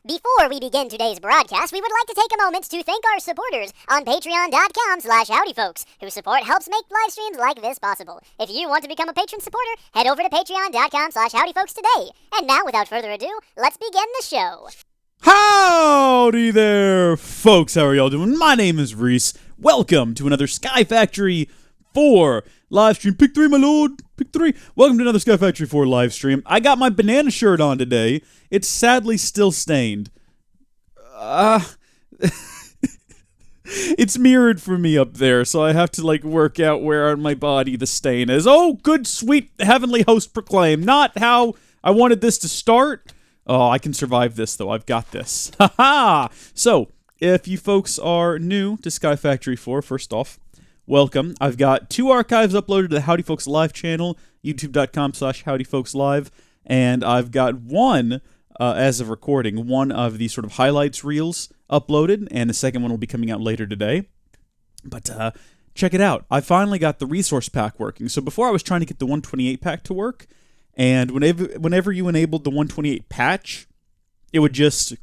Before we begin today's broadcast, we would like to take a moment to thank our supporters on patreon.com/howdyfolks, whose support helps make live streams like this possible. If you want to become a patron supporter, head over to patreon.com/howdyfolks today. And now, without further ado, let's begin the show. Howdy there, folks. How are y'all doing? My name is Reese. Welcome to another Sky Factory 4 live stream. Pick 3, my lord. Pick 3. Welcome to another Sky Factory 4 live stream. I got my banana shirt on today. It's sadly still stained. It's mirrored for me up there, so I have to, work out where on my body the stain is. Oh, good, sweet, heavenly host proclaim. Not how I wanted this to start. Oh, I can survive this, though. I've got this. Ha-ha! So, if you folks are new to Sky Factory 4, first off, welcome. I've got 2 archives uploaded to the Howdy Folks Live channel, youtube.com/howdyfolkslive, and I've got one, as of recording, one of the sort of highlights reels uploaded, and the second one will be coming out later today. But, check it out. I finally got the resource pack working. So before I was trying to get the 128 pack to work, and whenever you enabled the 128 patch, it would just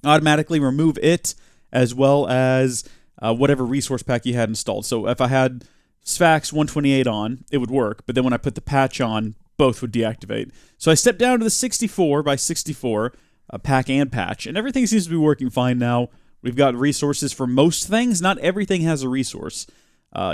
automatically remove it as well as whatever resource pack you had installed. So if I had Sphax 128 on, it would work, but then when I put the patch on, both would deactivate. So I stepped down to the 64 by 64 pack and patch, and everything seems to be working fine now. We've got resources for most things. Not everything has a resource.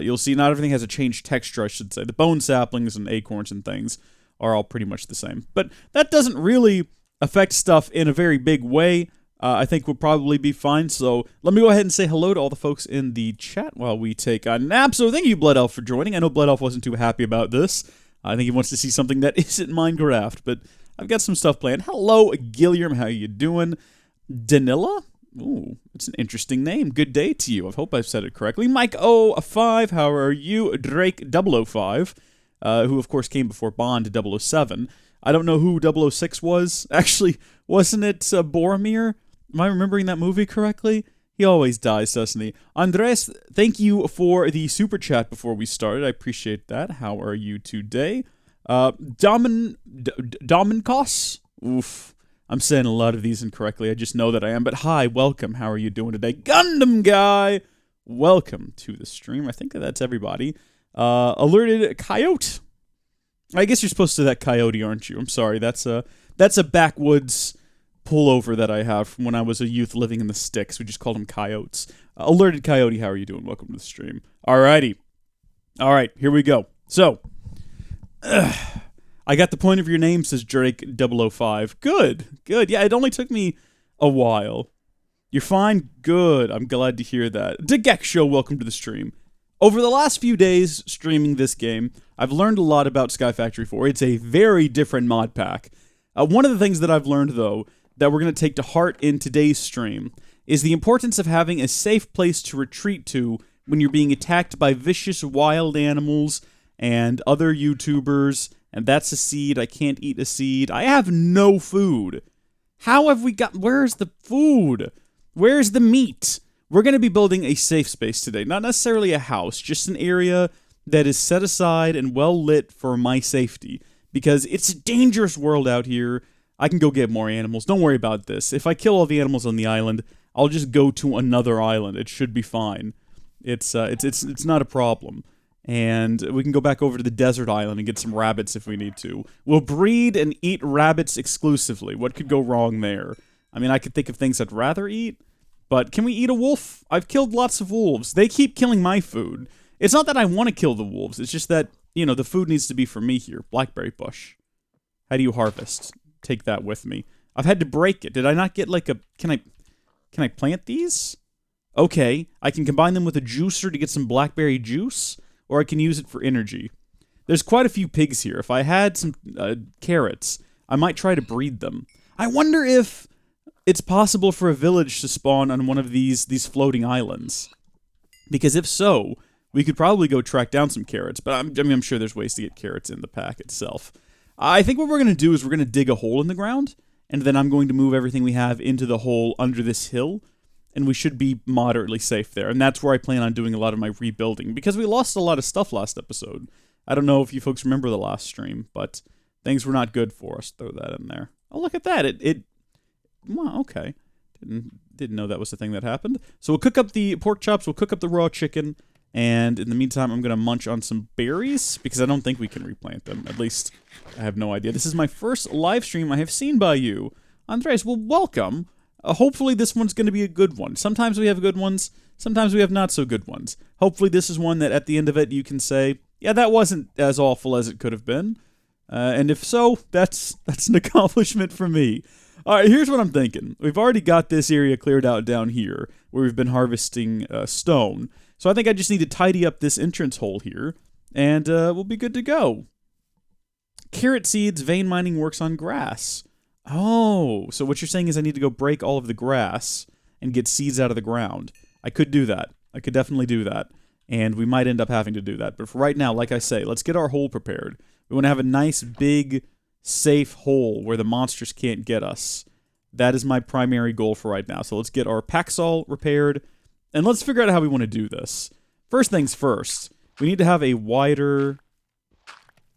You'll see not everything has a changed texture, I should say. The bone saplings and acorns and things are all pretty much the same. But that doesn't really affect stuff in a very big way. I think we'll probably be fine. So let me go ahead and say hello to all the folks in the chat while we take a nap. So thank you, Blood Elf, for joining. I know Blood Elf wasn't too happy about this. I think he wants to see something that isn't Minecraft, but I've got some stuff planned. Hello, Gilliam. How you doing? Danilla? Ooh, it's an interesting name. Good day to you. I hope I've said it correctly. Mike05, how are you? Drake005. Who, of course, came before Bond 007. I don't know who 006 was. Actually, wasn't it Boromir? Am I remembering that movie correctly? He always dies, doesn't he? Andres, thank you for the super chat before we started. I appreciate that. How are you today? Dominkos? Oof. I'm saying a lot of these incorrectly. I just know that I am. But hi, welcome. How are you doing today? Gundam Guy! Welcome to the stream. I think that's everybody. Alerted Coyote. I guess you're supposed to that coyote, aren't you? I'm sorry. That's a backwoods pullover that I have from when I was a youth living in the sticks. We just called them coyotes. Alerted Coyote, how are you doing? Welcome to the stream. Alrighty. Alright, here we go. So, I got the point of your name, says Drake005. Good. Yeah, it only took me a while. You're fine? Good. I'm glad to hear that. Degeksho, welcome to the stream. Over the last few days streaming this game, I've learned a lot about Sky Factory 4. It's a very different mod pack. One of the things that I've learned, though, that we're going to take to heart in today's stream is the importance of having a safe place to retreat to when you're being attacked by vicious wild animals and other YouTubers. And that's a seed. I can't eat a seed. I have no food. How have we got... Where's the food? Where's the meat? We're going to be building a safe space today. Not necessarily a house, just an area that is set aside and well lit for my safety. Because it's a dangerous world out here. I can go get more animals. Don't worry about this. If I kill all the animals on the island, I'll just go to another island. It should be fine. It's not a problem. And we can go back over to the desert island and get some rabbits if we need to. We'll breed and eat rabbits exclusively. What could go wrong there? I mean, I could think of things I'd rather eat. But can we eat a wolf? I've killed lots of wolves. They keep killing my food. It's not that I want to kill the wolves. It's just that, the food needs to be for me here. Blackberry bush. How do you harvest? Take that with me. I've had to break it. Did I not get Can I plant these? Okay. I can combine them with a juicer to get some blackberry juice, or I can use it for energy. There's quite a few pigs here. If I had some carrots, I might try to breed them. I wonder if it's possible for a village to spawn on one of these floating islands. Because if so, we could probably go track down some carrots. But I'm sure there's ways to get carrots in the pack itself. I think what we're going to do is we're going to dig a hole in the ground, and then I'm going to move everything we have into the hole under this hill, and we should be moderately safe there. And that's where I plan on doing a lot of my rebuilding, because we lost a lot of stuff last episode. I don't know if you folks remember the last stream, but things were not good for us. Throw that in there. Oh, look at that. Well, okay. Didn't know that was the thing that happened. So we'll cook up the pork chops, we'll cook up the raw chicken, and in the meantime, I'm going to munch on some berries, because I don't think we can replant them. At least, I have no idea. This is my first live stream I have seen by you. Andres, well, welcome. Hopefully this one's going to be a good one. Sometimes we have good ones, sometimes we have not so good ones. Hopefully this is one that at the end of it you can say, yeah, that wasn't as awful as it could have been. And if so, that's an accomplishment for me. All right, here's what I'm thinking. We've already got this area cleared out down here where we've been harvesting stone. So I think I just need to tidy up this entrance hole here, and we'll be good to go. Carrot seeds, vein mining works on grass. Oh, so what you're saying is I need to go break all of the grass and get seeds out of the ground. I could do that. I could definitely do that. And we might end up having to do that. But for right now, like I say, let's get our hole prepared. We want to have a nice, big, safe hole where the monsters can't get us. That is my primary goal for right now. So let's get our Paxol repaired, and let's figure out how we want to do this. First things first, we need to have a wider...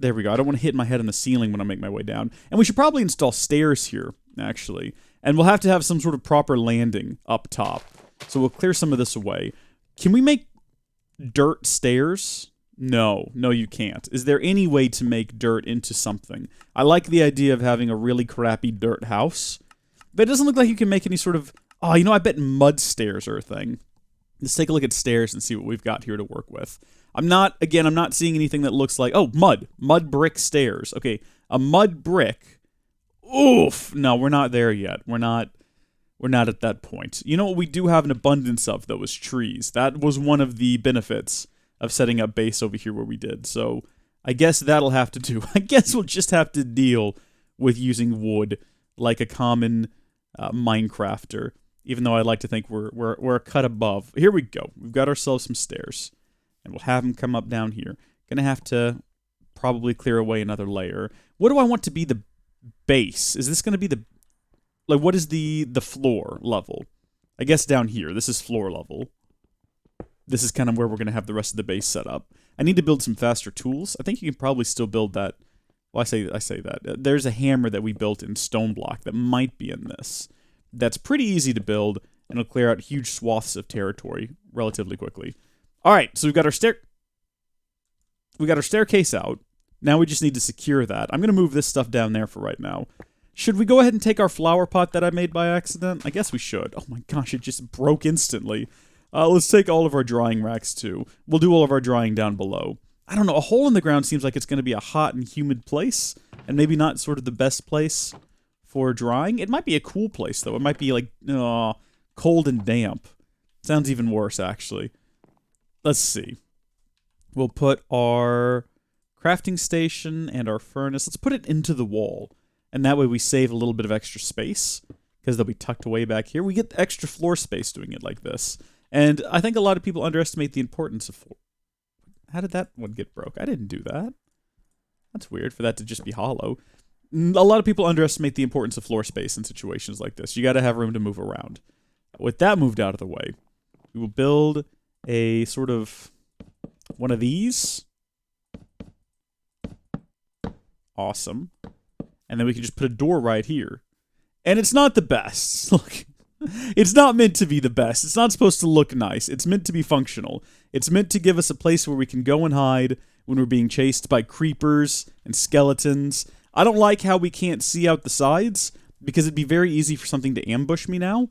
There we go. I don't want to hit my head on the ceiling when I make my way down. And we should probably install stairs here, actually. And we'll have to have some sort of proper landing up top. So we'll clear some of this away. Can we make dirt stairs? No, you can't. Is there any way to make dirt into something? I like the idea of having a really crappy dirt house, but it doesn't look like you can make any sort of... Oh, I bet mud stairs are a thing. Let's take a look at stairs and see what we've got here to work with. I'm not seeing anything that looks like... Oh, mud brick stairs. Okay, a mud brick. Oof. No, we're not there yet. We're not at that point. You know what we do have an abundance of, though, is trees. That was one of the benefits of setting up base over here where we did. So I guess that'll have to do. I guess we'll just have to deal with using wood like a common Minecrafter, even though I like to think we're a cut above. Here we go. We've got ourselves some stairs, and we'll have them come up down here. Gonna have to probably clear away another layer. What do I want to be the base? Is this gonna be the... Like, what is the floor level? I guess down here. This is floor level. This is kind of where we're going to have the rest of the base set up. I need to build some faster tools. I think you can probably still build that. Well, I say that. There's a hammer that we built in stone block that might be in this. That's pretty easy to build, and it'll clear out huge swaths of territory relatively quickly. All right, so we've got our staircase out. Now we just need to secure that. I'm going to move this stuff down there for right now. Should we go ahead and take our flower pot that I made by accident? I guess we should. Oh my gosh, it just broke instantly. Let's take all of our drying racks, too. We'll do all of our drying down below. I don't know, a hole in the ground seems like it's going to be a hot and humid place, and maybe not sort of the best place for drying. It might be a cool place, though. It might be, like, cold and damp. Sounds even worse, actually. Let's see. We'll put our crafting station and our furnace. Let's put it into the wall, and that way we save a little bit of extra space, because they'll be tucked away back here. We get extra floor space doing it like this. And I think a lot of people underestimate the importance of floor. How did that one get broke? I didn't do that. That's weird for that to just be hollow. A lot of people underestimate the importance of floor space in situations like this. You got to have room to move around. With that moved out of the way, we will build a sort of one of these. Awesome. And then we can just put a door right here. And it's not the best. Look. It's not meant to be the best. It's not supposed to look nice. It's meant to be functional. It's meant to give us a place where we can go and hide when we're being chased by creepers and skeletons. I don't like how we can't see out the sides, because it'd be very easy for something to ambush me now.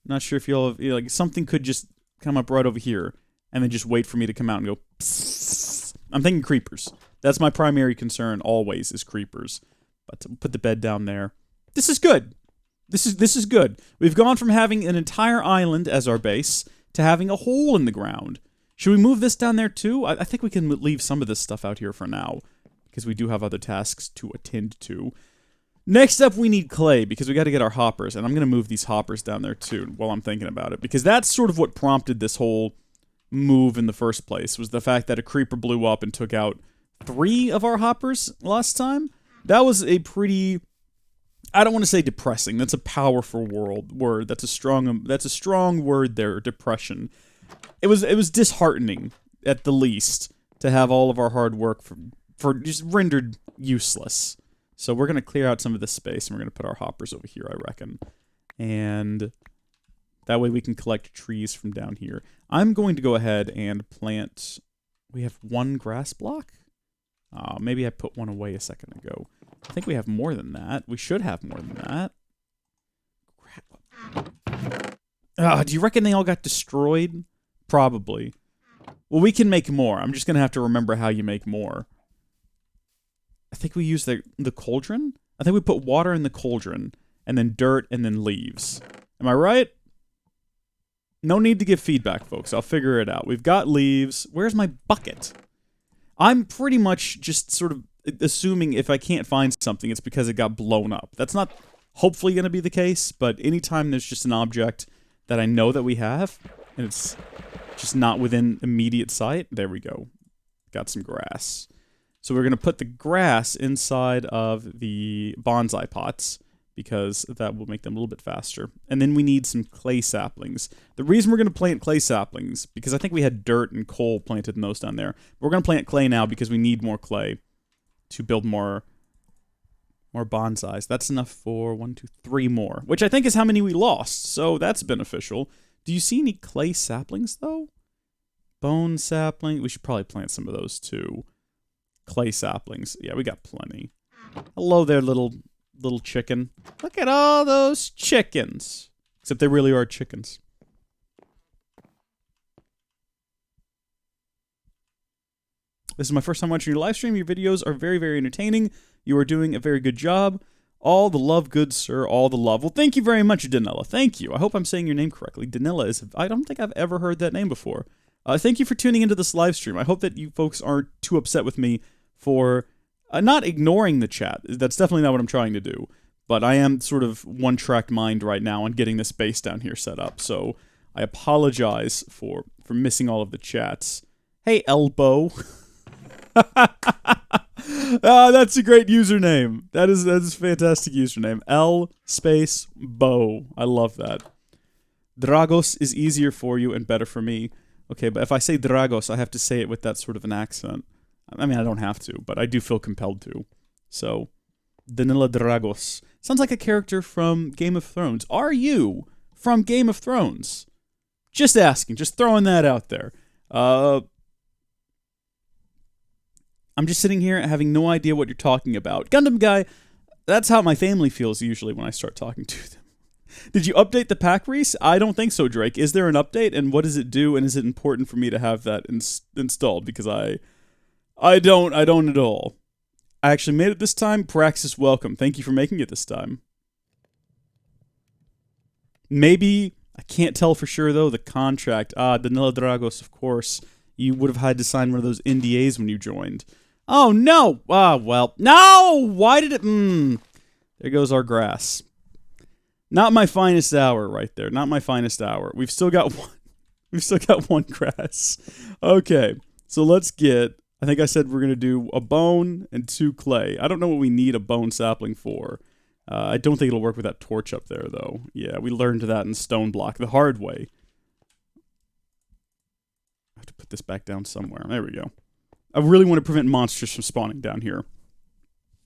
Not sure if you'll... Like, something could just come up right over here and then just wait for me to come out and go... Psst. I'm thinking creepers. That's my primary concern always, is creepers. But to put the bed down there. This is good. This is good. We've gone from having an entire island as our base to having a hole in the ground. Should we move this down there too? I think we can leave some of this stuff out here for now, because we do have other tasks to attend to. Next up, we need clay, because we got to get our hoppers, and I'm going to move these hoppers down there too while I'm thinking about it, because that's sort of what prompted this whole move in the first place, was the fact that a creeper blew up and took out 3 of our hoppers last time. That was a pretty... I don't want to say depressing. That's a powerful word. That's a strong word there. Depression. It was disheartening at the least to have all of our hard work for just rendered useless. So we're gonna clear out some of this space and we're gonna put our hoppers over here, I reckon. And That way we can collect trees from down here. I'm going to go ahead and plant... We have 1 grass block? Maybe I put one away a second ago. I think we have more than that. We should have more than that. Do you reckon they all got destroyed? Probably. Well, we can make more. I'm just going to have to remember how you make more. I think we use the cauldron? I think we put water in the cauldron, and then dirt, and then leaves. Am I right? No need to give feedback, folks. I'll figure it out. We've got leaves. Where's my bucket? I'm pretty much just sort of assuming if I can't find something, it's because it got blown up. That's not hopefully going to be the case, but anytime there's just an object that I know that we have, and it's just not within immediate sight, there we go. Got some grass. So we're going to put the grass inside of the bonsai pots, because that will make them a little bit faster. And then we need some clay saplings. The reason we're going to plant clay saplings, because I think we had dirt and coal planted in those down there. We're going to plant clay now because we need more clay to build more bonsais. That's enough for 1, 2, 3 more, which I think is how many we lost. So that's beneficial. Do you see any clay saplings, though? Bone sapling. We should probably plant some of those, too. Clay saplings. Yeah, we got plenty. Hello there, little chicken. Look at all those chickens. Except they really are chickens. This is my first time watching your live stream. Your videos are very, very entertaining. You are doing a very good job. All the love, good sir, all the love. Well, thank you very much, Danilla. Thank you. I hope I'm saying your name correctly. Danilla is... I don't think I've ever heard that name before. Thank you for tuning into this live stream. I hope that you folks aren't too upset with me for... not ignoring the chat. That's definitely not what I'm trying to do. But I am sort of one-track mind right now on getting this base down here set up. So I apologize for missing all of the chats. Hey, Elbow. That's a great username. That is a fantastic username. L space Bow. I love that. Dragos is easier for you and better for me. Okay, but if I say Dragos, I have to say it with that sort of an accent. I mean, I don't have to, but I do feel compelled to. So, Danila Dragos. Sounds like a character from Game of Thrones. Are you from Game of Thrones? Just asking, just throwing that out there. I'm just sitting here having no idea what you're talking about. Gundam Guy, that's how my family feels usually when I start talking to them. Did you update the pack, Reese? I don't think so, Drake. Is there an update, and what does it do, and is it important for me to have that installed? Because I don't at all. I actually made it this time. Praxis, welcome. Thank you for making it this time. Maybe, I can't tell for sure though, the contract. Danilo Dragos, of course. You would have had to sign one of those NDAs when you joined. Oh, no! Well. No! Why did it... There goes our grass. Not my finest hour right there. Not my finest hour. We've still got one. We've still got 1 grass. Okay. So let's get... I think I said we're going to do a bone and 2 clay. I don't know what we need a bone sapling for. I don't think it'll work with that torch up there, though. Yeah, we learned that in stone block the hard way. I have to put this back down somewhere. There we go. I really want to prevent monsters from spawning down here.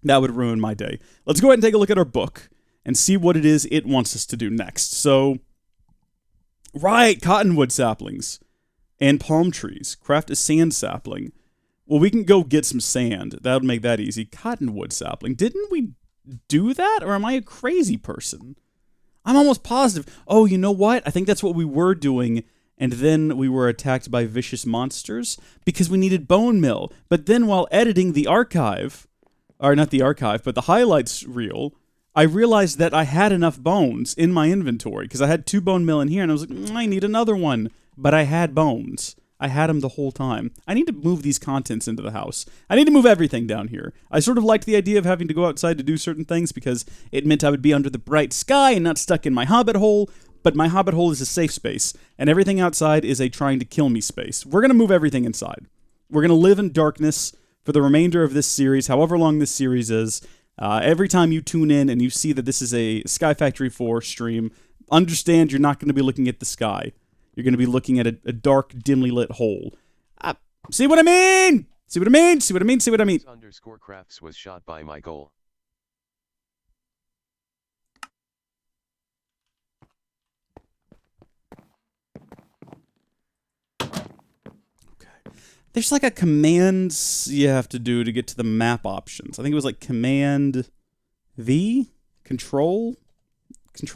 That would ruin my day. Let's go ahead and take a look at our book and see what it is it wants us to do next. So, right, cottonwood saplings and palm trees. Craft a sand sapling. Well, we can go get some sand. That would make that easy. Cottonwood sapling. Didn't we do that? Or am I a crazy person? I'm almost positive. Oh, you know what? I think that's what we were doing. And then we were attacked by vicious monsters because we needed bone meal. But then while editing the archive, or not the archive, but the highlights reel, I realized that I had enough bones in my inventory because I had 2 bone meal in here. And I was like, I need another one. But I had bones. I had them the whole time. I need to move these contents into the house. I need to move everything down here. I sort of liked the idea of having to go outside to do certain things because it meant I would be under the bright sky and not stuck in my Hobbit Hole, but my Hobbit Hole is a safe space, and everything outside is a trying to kill me space. We're going to move everything inside. We're going to live in darkness for the remainder of this series, however long this series is. Every time you tune in and you see that this is a Sky Factory 4 stream, understand you're not going to be looking at the sky. You're going to be looking at a dark, dimly lit hole. See what I mean? See what I mean? See what I mean? See what I mean? Underscore crafts was shot by my goal. There's like a command you have to do to get to the map options. I think it was like Command V, Control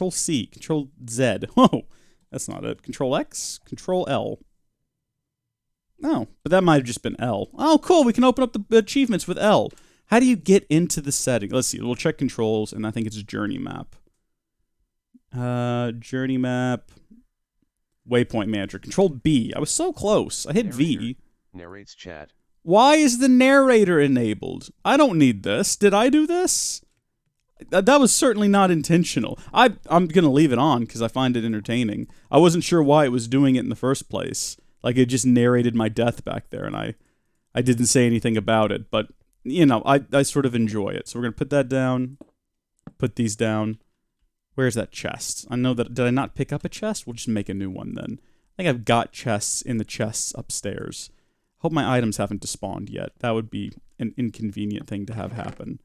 C, Control Z. Whoa, that's not it. Control X, Control L. No, but that might have just been L. Oh, cool. We can open up the achievements with L. How do you get into the setting? Let's see. We'll check controls, and I think it's journey map. Journey map. Waypoint manager. Control B. I was so close. I hit V. Narrates chat. Why is the narrator enabled? I don't need this. Did I do this? That was certainly not intentional. I'm going to leave it on because I find it entertaining. I wasn't sure why it was doing it in the first place. Like, it just narrated my death back there, and I didn't say anything about it. But, you know, I sort of enjoy it. So we're going to put that down. Put these down. Where's that chest? I know that... Did I not pick up a chest? We'll just make a new one then. I think I've got chests in the chests upstairs. Hope my items haven't despawned yet. That would be an inconvenient thing to have happen.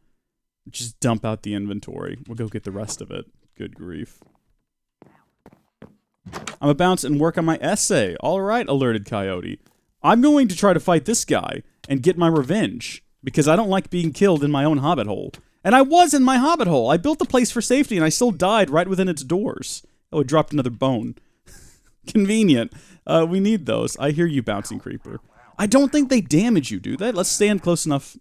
Just dump out the inventory. We'll go get the rest of it. Good grief. I'm a bounce and work on my essay. All right, alerted coyote. I'm going to try to fight this guy and get my revenge because I don't like being killed in my own Hobbit Hole. And I was in my Hobbit Hole. I built the place for safety and I still died right within its doors. Oh, it dropped another bone. Convenient. We need those. I hear you, bouncing creeper. I don't think they damage you, do they? Let's stand close enough.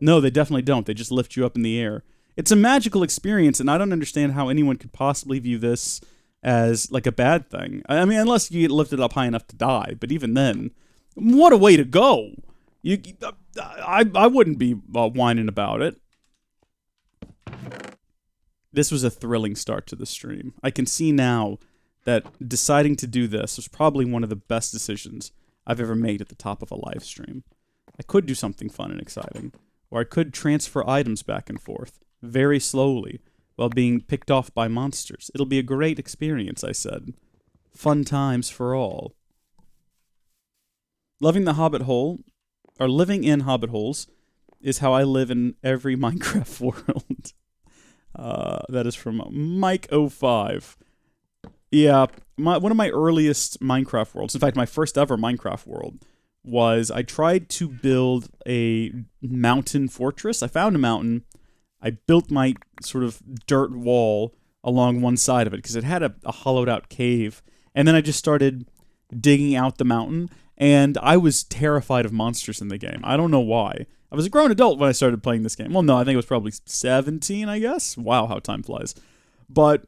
No, they definitely don't. They just lift you up in the air. It's a magical experience, and I don't understand how anyone could possibly view this as, like, a bad thing. I mean, unless you get lifted up high enough to die. But even then, what a way to go. I wouldn't be whining about it. This was a thrilling start to the stream. I can see now that deciding to do this was probably one of the best decisions I've ever made at the top of a live stream. I could do something fun and exciting. Or I could transfer items back and forth, very slowly, while being picked off by monsters. It'll be a great experience, I said. Fun times for all. Loving the Hobbit Hole, or living in Hobbit Holes, is how I live in every Minecraft world. That is from Mike05. Yeah, one of my earliest Minecraft worlds, in fact, my first ever Minecraft world, was I tried to build a mountain fortress. I found a mountain. I built my sort of dirt wall along one side of it because it had a hollowed out cave. And then I just started digging out the mountain. And I was terrified of monsters in the game. I don't know why. I was a grown adult when I started playing this game. Well, no, I think it was probably 17, I guess. Wow, how time flies. But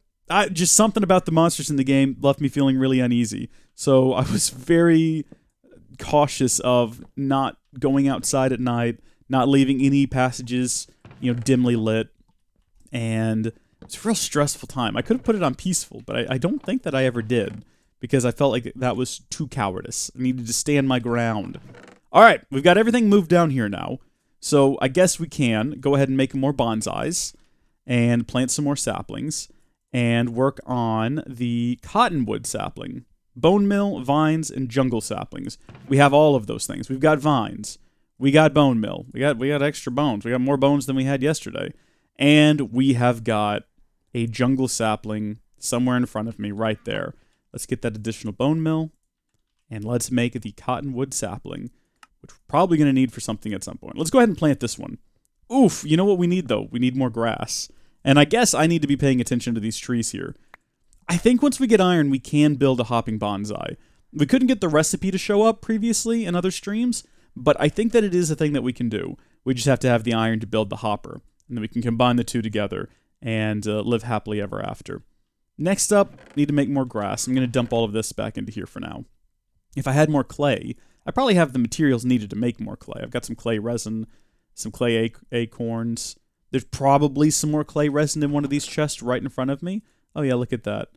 just something about the monsters in the game left me feeling really uneasy. So I was very cautious of not going outside at night, not leaving any passages, dimly lit, and it's a real stressful time. I could have put it on peaceful, but I don't think that I ever did, because I felt like that was too cowardice. I needed to stand my ground. All right, we've got everything moved down here now, so I guess we can go ahead and make more bonsais, and plant some more saplings, and work on the cottonwood sapling. Bone mill, vines, and jungle saplings. We have all of those things. We've got vines. We got bone mill. We got extra bones. We got more bones than we had yesterday. And we have got a jungle sapling somewhere in front of me right there. Let's get that additional bone mill. And let's make the cottonwood sapling, which we're probably going to need for something at some point. Let's go ahead and plant this one. Oof, you know what we need, though? We need more grass. And I guess I need to be paying attention to these trees here. I think once we get iron, we can build a hopping bonsai. We couldn't get the recipe to show up previously in other streams, but I think that it is a thing that we can do. We just have to have the iron to build the hopper, and then we can combine the two together and live happily ever after. Next up, need to make more grass. I'm going to dump all of this back into here for now. If I had more clay, I probably have the materials needed to make more clay. I've got some clay resin, some clay acorns. There's probably some more clay resin in one of these chests right in front of me. Oh yeah, look at that.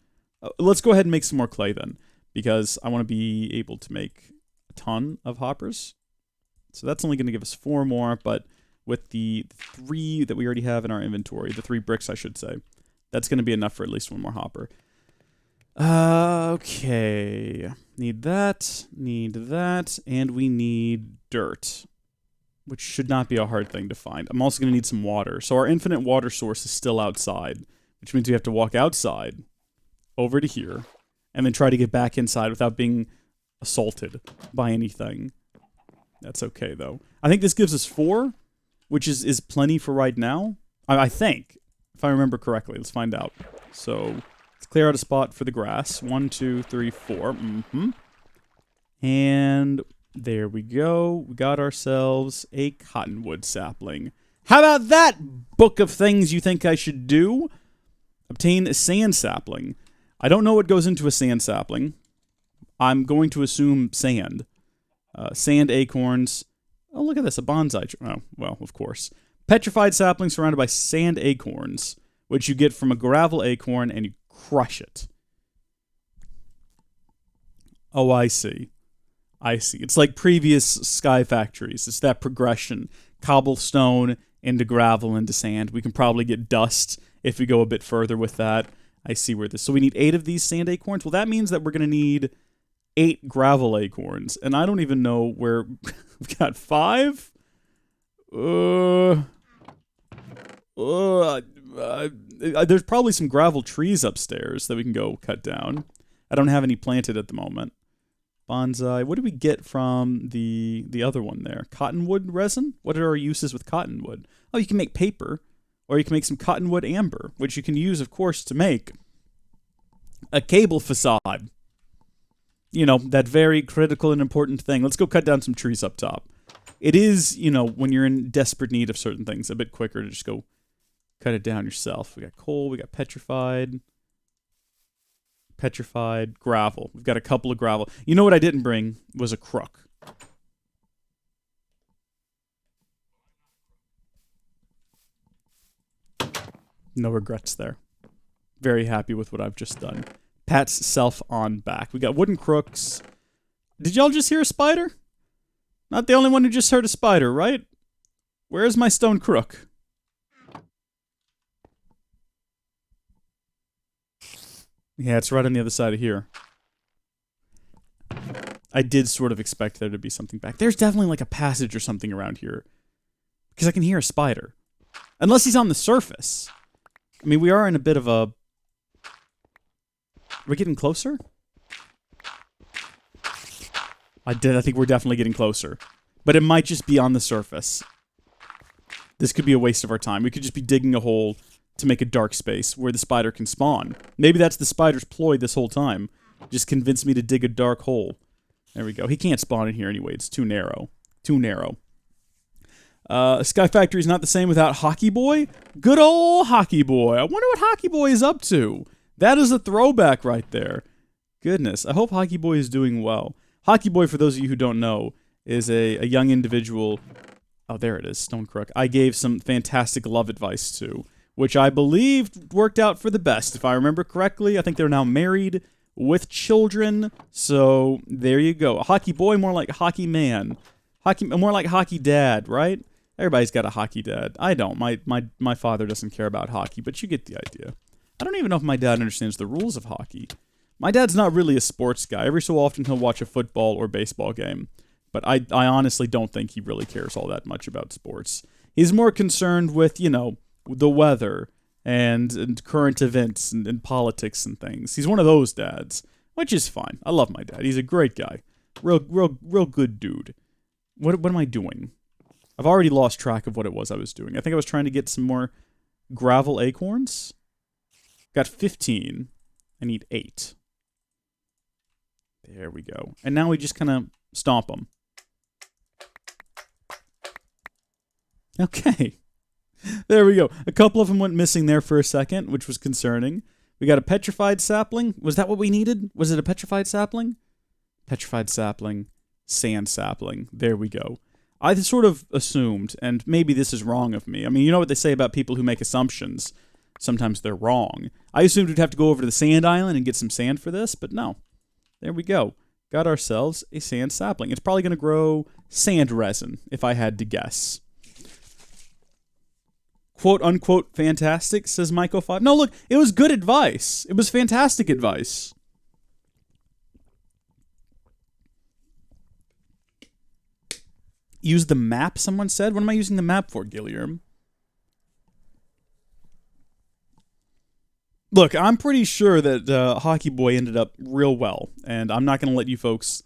Let's go ahead and make some more clay then, because I want to be able to make a ton of hoppers. So that's only going to give us 4 more, but with the 3 that we already have in our inventory, the 3 bricks I should say, that's going to be enough for at least 1 more hopper. Okay. Need that, and we need dirt, which should not be a hard thing to find. I'm also going to need some water. So our infinite water source is still outside, which means we have to walk outside over to here and then try to get back inside without being assaulted by anything. That's okay, though. I think this gives us 4, which is plenty for right now. I think, if I remember correctly. Let's find out. So, let's clear out a spot for the grass. 1, 2, 3, 4. And there we go. We got ourselves a cottonwood sapling. How about that, book of things you think I should do? Obtain a sand sapling. I don't know what goes into a sand sapling. I'm going to assume sand. Sand acorns. Oh, look at this, a bonsai tree. Oh, well, of course. Petrified sapling surrounded by sand acorns, which you get from a gravel acorn and you crush it. Oh, I see. It's like previous sky factories. It's that progression. Cobblestone into gravel into sand. We can probably get dust if we go a bit further with that. I see where this... So we need 8 of these sand acorns. Well, that means that we're going to need 8 gravel acorns. And I don't even know where... We've got 5? There's probably some gravel trees upstairs that we can go cut down. I don't have any planted at the moment. Bonsai. What do we get from the other one there? Cottonwood resin? What are our uses with cottonwood? Oh, you can make paper. Or you can make some cottonwood amber, which you can use, of course, to make a cable facade. You know, that very critical and important thing. Let's go cut down some trees up top. It is, you know, when you're in desperate need of certain things, a bit quicker to just go cut it down yourself. We got coal, we got petrified, gravel. We've got a couple of gravel. You know what I didn't bring was a crook. No regrets there. Very happy with what I've just done. Pat's self on back. We got wooden crooks. Did y'all just hear a spider? Not the only one who just heard a spider, right? Where's my stone crook? Yeah, it's right on the other side of here. I did sort of expect there to be something back. There's definitely like a passage or something around here. Because I can hear a spider. Unless he's on the surface. I mean, we are in a bit of a... We're getting closer? I think we're definitely getting closer. But it might just be on the surface. This could be a waste of our time. We could just be digging a hole to make a dark space where the spider can spawn. Maybe that's the spider's ploy this whole time. Just convince me to dig a dark hole. There we go. He can't spawn in here anyway. It's too narrow. Too narrow. Sky Factory is not the same without Hockey Boy. Good old Hockey Boy. I wonder what Hockey Boy is up to. That is a throwback right there. Goodness. I hope Hockey Boy is doing well. Hockey Boy, for those of you who don't know, is a young individual. Oh, there it is. Stone Crook. I gave some fantastic love advice to, which I believe worked out for the best. If I remember correctly, I think they're now married with children. So there you go. A Hockey Boy, more like Hockey Man. More like Hockey Dad, right? Everybody's got a hockey dad. I don't. My father doesn't care about hockey, but you get the idea. I don't even know if my dad understands the rules of hockey. My dad's not really a sports guy. Every so often he'll watch a football or baseball game, but I honestly don't think he really cares all that much about sports. He's more concerned with, you know, the weather and current events and politics and things. He's one of those dads, which is fine. I love my dad. He's a great guy. Real good dude. What am I doing? I've already lost track of what it was I was doing. I think I was trying to get some more gravel acorns. Got 15. I need 8. There we go. And now we just kind of stomp them. Okay. There we go. A couple of them went missing there for a second, which was concerning. We got a petrified sapling. Was that what we needed? Was it a petrified sapling? Petrified sapling. Sand sapling. There we go. I sort of assumed, and maybe this is wrong of me. I mean, you know what they say about people who make assumptions. Sometimes they're wrong. I assumed we'd have to go over to the sand island and get some sand for this, but no. There we go. Got ourselves a sand sapling. It's probably going to grow sand resin, if I had to guess. Quote, unquote, fantastic, says Mike05. No, look, it was good advice. It was fantastic advice. Use the map, someone said? What am I using the map for, Gilliam? Look, I'm pretty sure that Hockey Boy ended up real well, and I'm not going to let you folks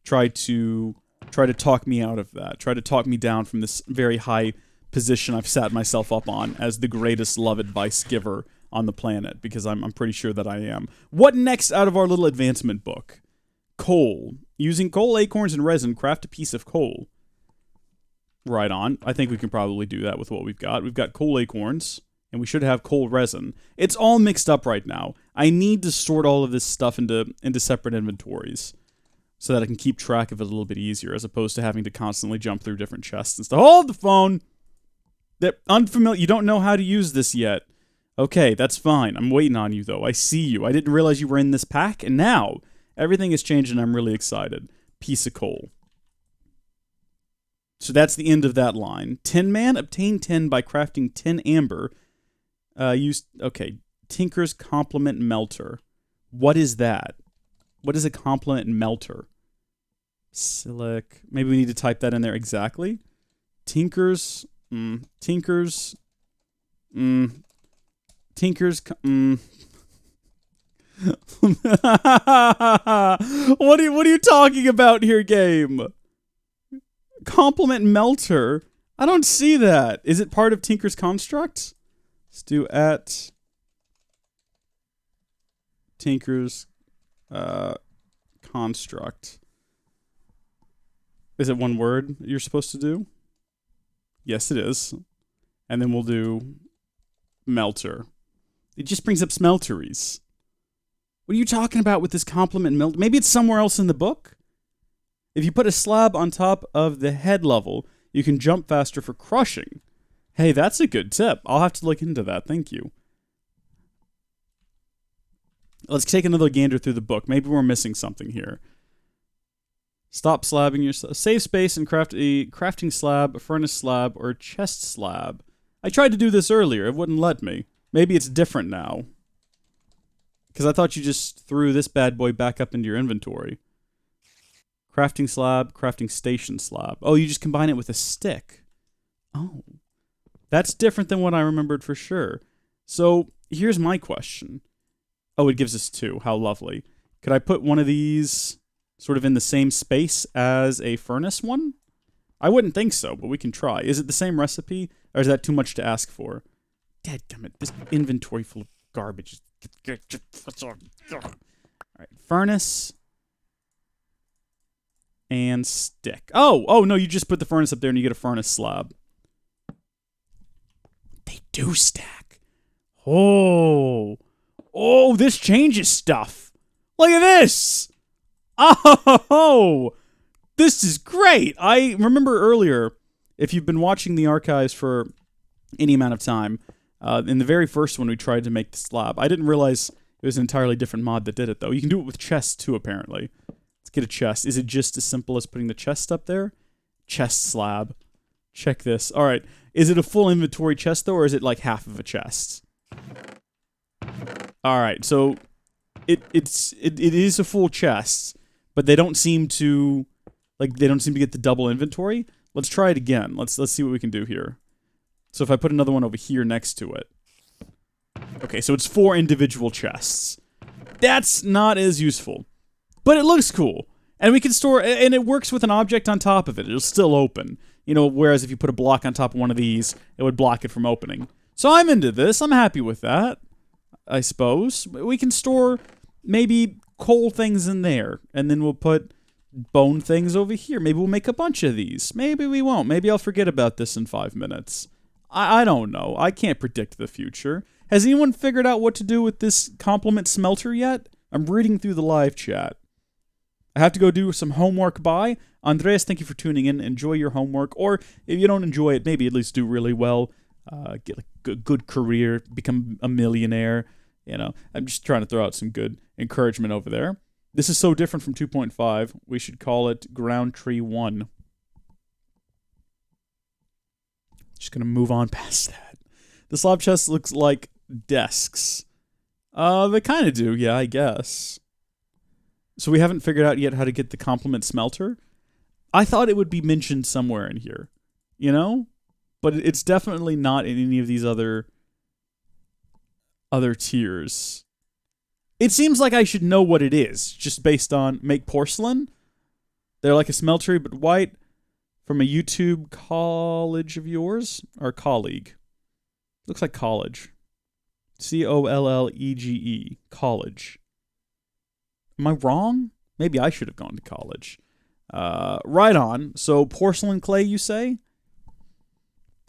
try to Try to talk me out of that. Try to talk me down from this very high position I've sat myself up on as the greatest love advice giver on the planet, because I'm pretty sure that I am. What next out of our little advancement book? Coal. Using coal, acorns, and resin, craft a piece of coal. Right on. I think we can probably do that with what we've got. We've got coal acorns, and we should have coal resin. It's all mixed up right now. I need to sort all of this stuff into separate inventories so that I can keep track of it a little bit easier, as opposed to having to constantly jump through different chests and stuff. Hold the phone! They're unfamiliar. You don't know how to use this yet. Okay, that's fine. I'm waiting on you, though. I see you. I didn't realize you were in this pack, and now everything has changed, and I'm really excited. Piece of coal. So that's the end of that line. Tin Man, obtain tin by crafting tin amber. Tinker's Complement Melter. What is that? What is a complement melter? Silic. Maybe we need to type that in there exactly. Tinker's. Tinker's. What are you talking about here, game? Complement melter. I don't see that. Is it part of Tinker's construct? Let's do at Tinker's construct. Is it one word you're supposed to do? Yes, it is. And then we'll do melter. It just brings up smelteries. What are you talking about with this complement melter? Maybe it's somewhere else in the book? If you put a slab on top of the head level, you can jump faster for crushing. Hey, that's a good tip. I'll have to look into that. Thank you. Let's take another gander through the book. Maybe we're missing something here. Stop slabbing yourself. Save space and craft a crafting slab, a furnace slab, or a chest slab. I tried to do this earlier. It wouldn't let me. Maybe it's different now. Because I thought you just threw this bad boy back up into your inventory. Crafting slab, crafting station slab. Oh, you just combine it with a stick. Oh. That's different than what I remembered for sure. So, here's my question. Oh, it gives us two. How lovely. Could I put one of these sort of in the same space as a furnace one? I wouldn't think so, but we can try. Is it the same recipe, or is that too much to ask for? Dadgummit, this inventory full of garbage. Alright, furnace and stick. Oh, no, you just put the furnace up there and you get a furnace slab. They do stack. Oh, this changes stuff. Look at this. Oh, this is great. I remember earlier, if you've been watching the archives for any amount of time, in the very first one we tried to make the slab. I didn't realize it was an entirely different mod that did it, though. You can do it with chests, too, apparently. Let's get a chest. Is it just as simple as putting the chest up there? Chest slab. Check this. All right. Is it a full inventory chest, though, or is it like half of a chest? All right. So it is a full chest, but they don't seem to get the double inventory. Let's try it again. Let's see what we can do here. So if I put another one over here next to it. Okay, so it's 4 individual chests. That's not as useful. But it looks cool. And we can store, and it works with an object on top of it. It'll still open. You know, whereas if you put a block on top of one of these, it would block it from opening. So I'm into this. I'm happy with that, I suppose. We can store maybe coal things in there, and then we'll put bone things over here. Maybe we'll make a bunch of these. Maybe we won't. Maybe I'll forget about this in 5 minutes. I don't know. I can't predict the future. Has anyone figured out what to do with this complement smelter yet? I'm reading through the live chat. I have to go do some homework. Bye. Andreas, thank you for tuning in. Enjoy your homework. Or if you don't enjoy it, maybe at least do really well. Get a good career. Become a millionaire. You know, I'm just trying to throw out some good encouragement over there. This is so different from 2.5. We should call it Ground Tree 1. Just going to move on past that. The slab chest looks like desks. They kind of do, yeah, I guess. So we haven't figured out yet how to get the complement smelter. I thought it would be mentioned somewhere in here, you know? But it's definitely not in any of these other tiers. It seems like I should know what it is, just based on make porcelain. They're like a smeltery, but white, from a YouTube college of yours? Or colleague? Looks like college. College. College. Am I wrong? Maybe I should have gone to college. Right on. So porcelain clay, you say?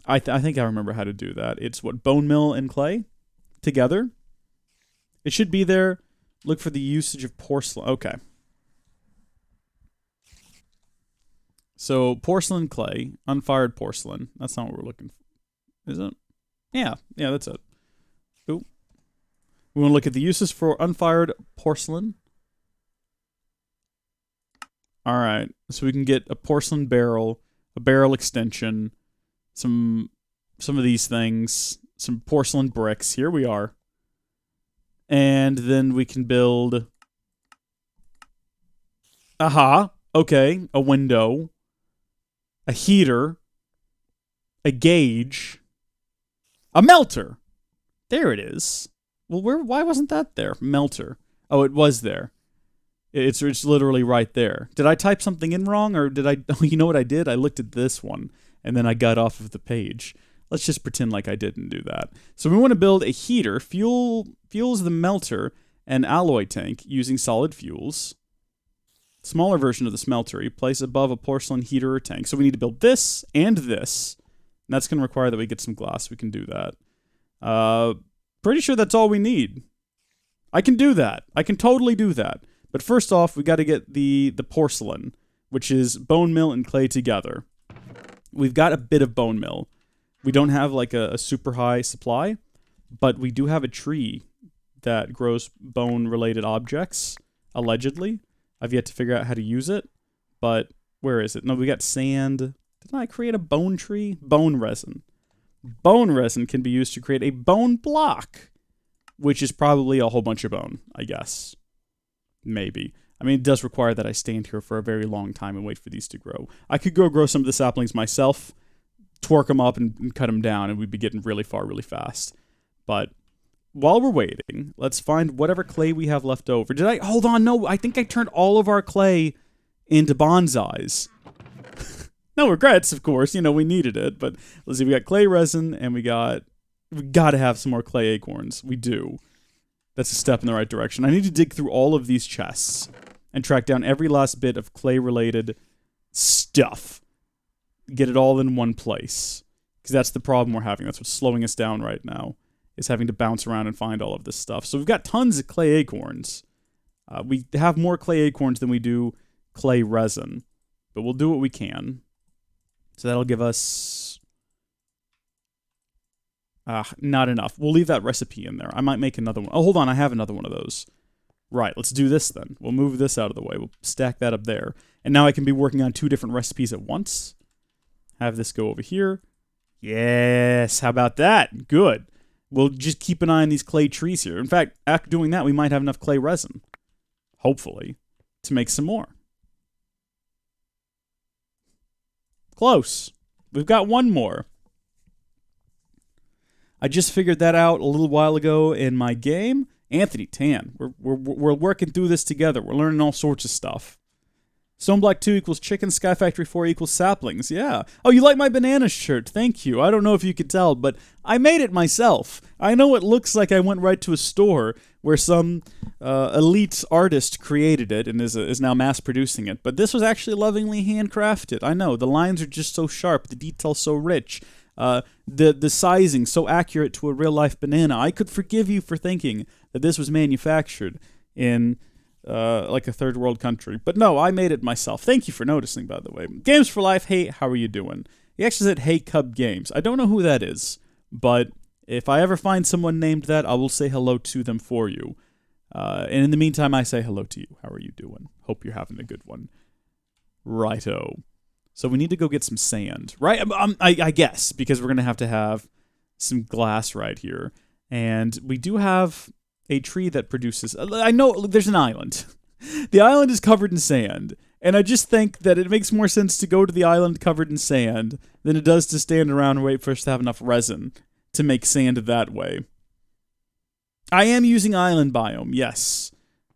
I think I remember how to do that. It's what, bone meal and clay together? It should be there. Look for the usage of porcelain. Okay. So porcelain clay, unfired porcelain. That's not what we're looking for. Is it? Yeah, that's it. Ooh. We want to look at the uses for unfired porcelain. All right. So we can get a porcelain barrel, a barrel extension, some of these things, some porcelain bricks. Here we are. And then we can build... Okay. A window. A heater. A gauge. A melter. There it is. Well, why wasn't that there? Melter. Oh, it was there. It's literally right there. Did I type something in wrong, or did I... Oh, you know what I did? I looked at this one, and then I got off of the page. Let's just pretend like I didn't do that. So we want to build a heater, fuels the melter, and alloy tank using solid fuels. Smaller version of the smelter, you place above a porcelain heater or tank. So we need to build this and this. And that's going to require that we get some glass. We can do that. Pretty sure that's all we need. I can do that. I can totally do that. But first off, we got to get the porcelain, which is bone meal and clay together. We've got a bit of bone meal. We don't have like a super high supply, but we do have a tree that grows bone-related objects, allegedly. I've yet to figure out how to use it, but where is it? No, we got sand. Didn't I create a bone tree? Bone resin. Bone resin can be used to create a bone block, which is probably a whole bunch of bone, I guess. Maybe. I mean, it does require that I stand here for a very long time and wait for these to grow. I could go grow some of the saplings myself, twerk them up and cut them down, and we'd be getting really far really fast. But while we're waiting, let's find whatever clay we have left over. Hold on, no, I think I turned all of our clay into bonsais. No regrets, of course, we needed it, but let's see, we got clay resin, and we got to have some more clay acorns. We do. That's a step in the right direction. I need to dig through all of these chests and track down every last bit of clay-related stuff. Get it all in one place. Because that's the problem we're having. That's what's slowing us down right now, is having to bounce around and find all of this stuff. So we've got tons of clay acorns. We have more clay acorns than we do clay resin. But we'll do what we can. So that'll give us... not enough. We'll leave that recipe in there. I might make another one. Oh, hold on. I have another one of those. Right, let's do this then. We'll move this out of the way. We'll stack that up there. And now I can be working on 2 different recipes at once. Have this go over here. Yes, how about that? Good. We'll just keep an eye on these clay trees here. In fact, after doing that, we might have enough clay resin. Hopefully. To make some more. Close. We've got one more. I just figured that out a little while ago in my game. Anthony Tan. We're working through this together. We're learning all sorts of stuff. Stoneblack 2 equals chicken. Sky Factory 4 equals saplings. Yeah. Oh, you like my banana shirt. Thank you. I don't know if you could tell, but I made it myself. I know it looks like I went right to a store where some elite artist created it and is now mass producing it. But this was actually lovingly handcrafted. I know. The lines are just so sharp. The detail's so rich. The sizing so accurate to a real-life banana. I could forgive you for thinking that this was manufactured in like a third world country. But no, I made it myself. Thank you for noticing, by the way. Games for Life, hey, how are you doing? He actually said, hey, Cub Games. I don't know who that is, but if I ever find someone named that, I will say hello to them for you. And in the meantime, I say hello to you. How are you doing? Hope you're having a good one. Righto. So we need to go get some sand, right? I guess, because we're going to have some glass right here. And we do have a tree that produces... I know there's an island. The island is covered in sand. And I just think that it makes more sense to go to the island covered in sand than it does to stand around and wait for us to have enough resin to make sand that way. I am using island biome, yes.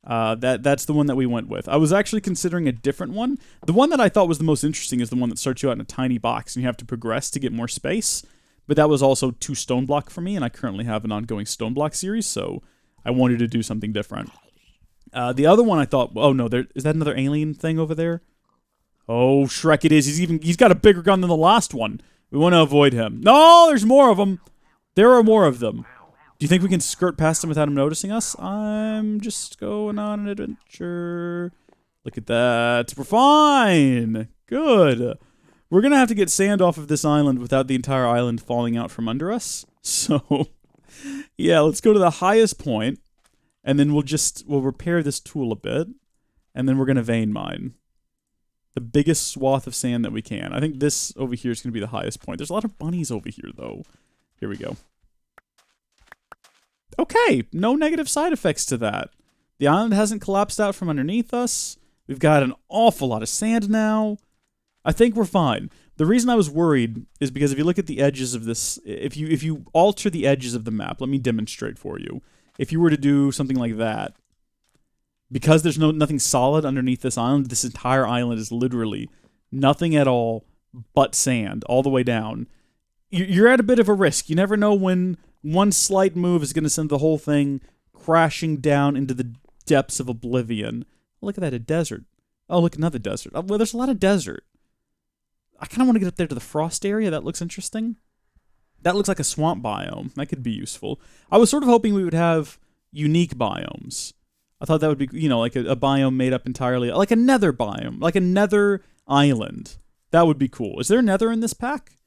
That's the one that we went with. I was actually considering a different one. The one that I thought was the most interesting is the one that starts you out in a tiny box and you have to progress to get more space. But that was also 2 stone block for me, and I currently have an ongoing stone block series, so I wanted to do something different. The other one I thought, oh no, is that another alien thing over there? Oh, Shrek it is. He's got a bigger gun than the last one. We want to avoid him. No, there's more of them. There are more of them. Do you think we can skirt past him without him noticing us? I'm just going on an adventure. Look at that. We're fine. Good. We're going to have to get sand off of this island without the entire island falling out from under us. So, yeah, let's go to the highest point, and then we'll repair this tool a bit, and then we're going to vein mine the biggest swath of sand that we can. I think this over here is going to be the highest point. There's a lot of bunnies over here, though. Here we go. Okay, no negative side effects to that. The island hasn't collapsed out from underneath us. We've got an awful lot of sand now. I think we're fine. The reason I was worried is because if you look at the edges of this, if you alter the edges of the map, let me demonstrate for you. If you were to do something like that, because there's nothing solid underneath this island, this entire island is literally nothing at all but sand all the way down. You're at a bit of a risk. You never know when one slight move is going to send the whole thing crashing down into the depths of oblivion. Look at that, a desert. Oh, look, another desert. Oh, well, there's a lot of desert. I kind of want to get up there to the frost area. That looks interesting. That looks like a swamp biome. That could be useful. I was sort of hoping we would have unique biomes. I thought that would be, like a biome made up entirely, like a nether biome, like a nether island. That would be cool. Is there a nether in this pack?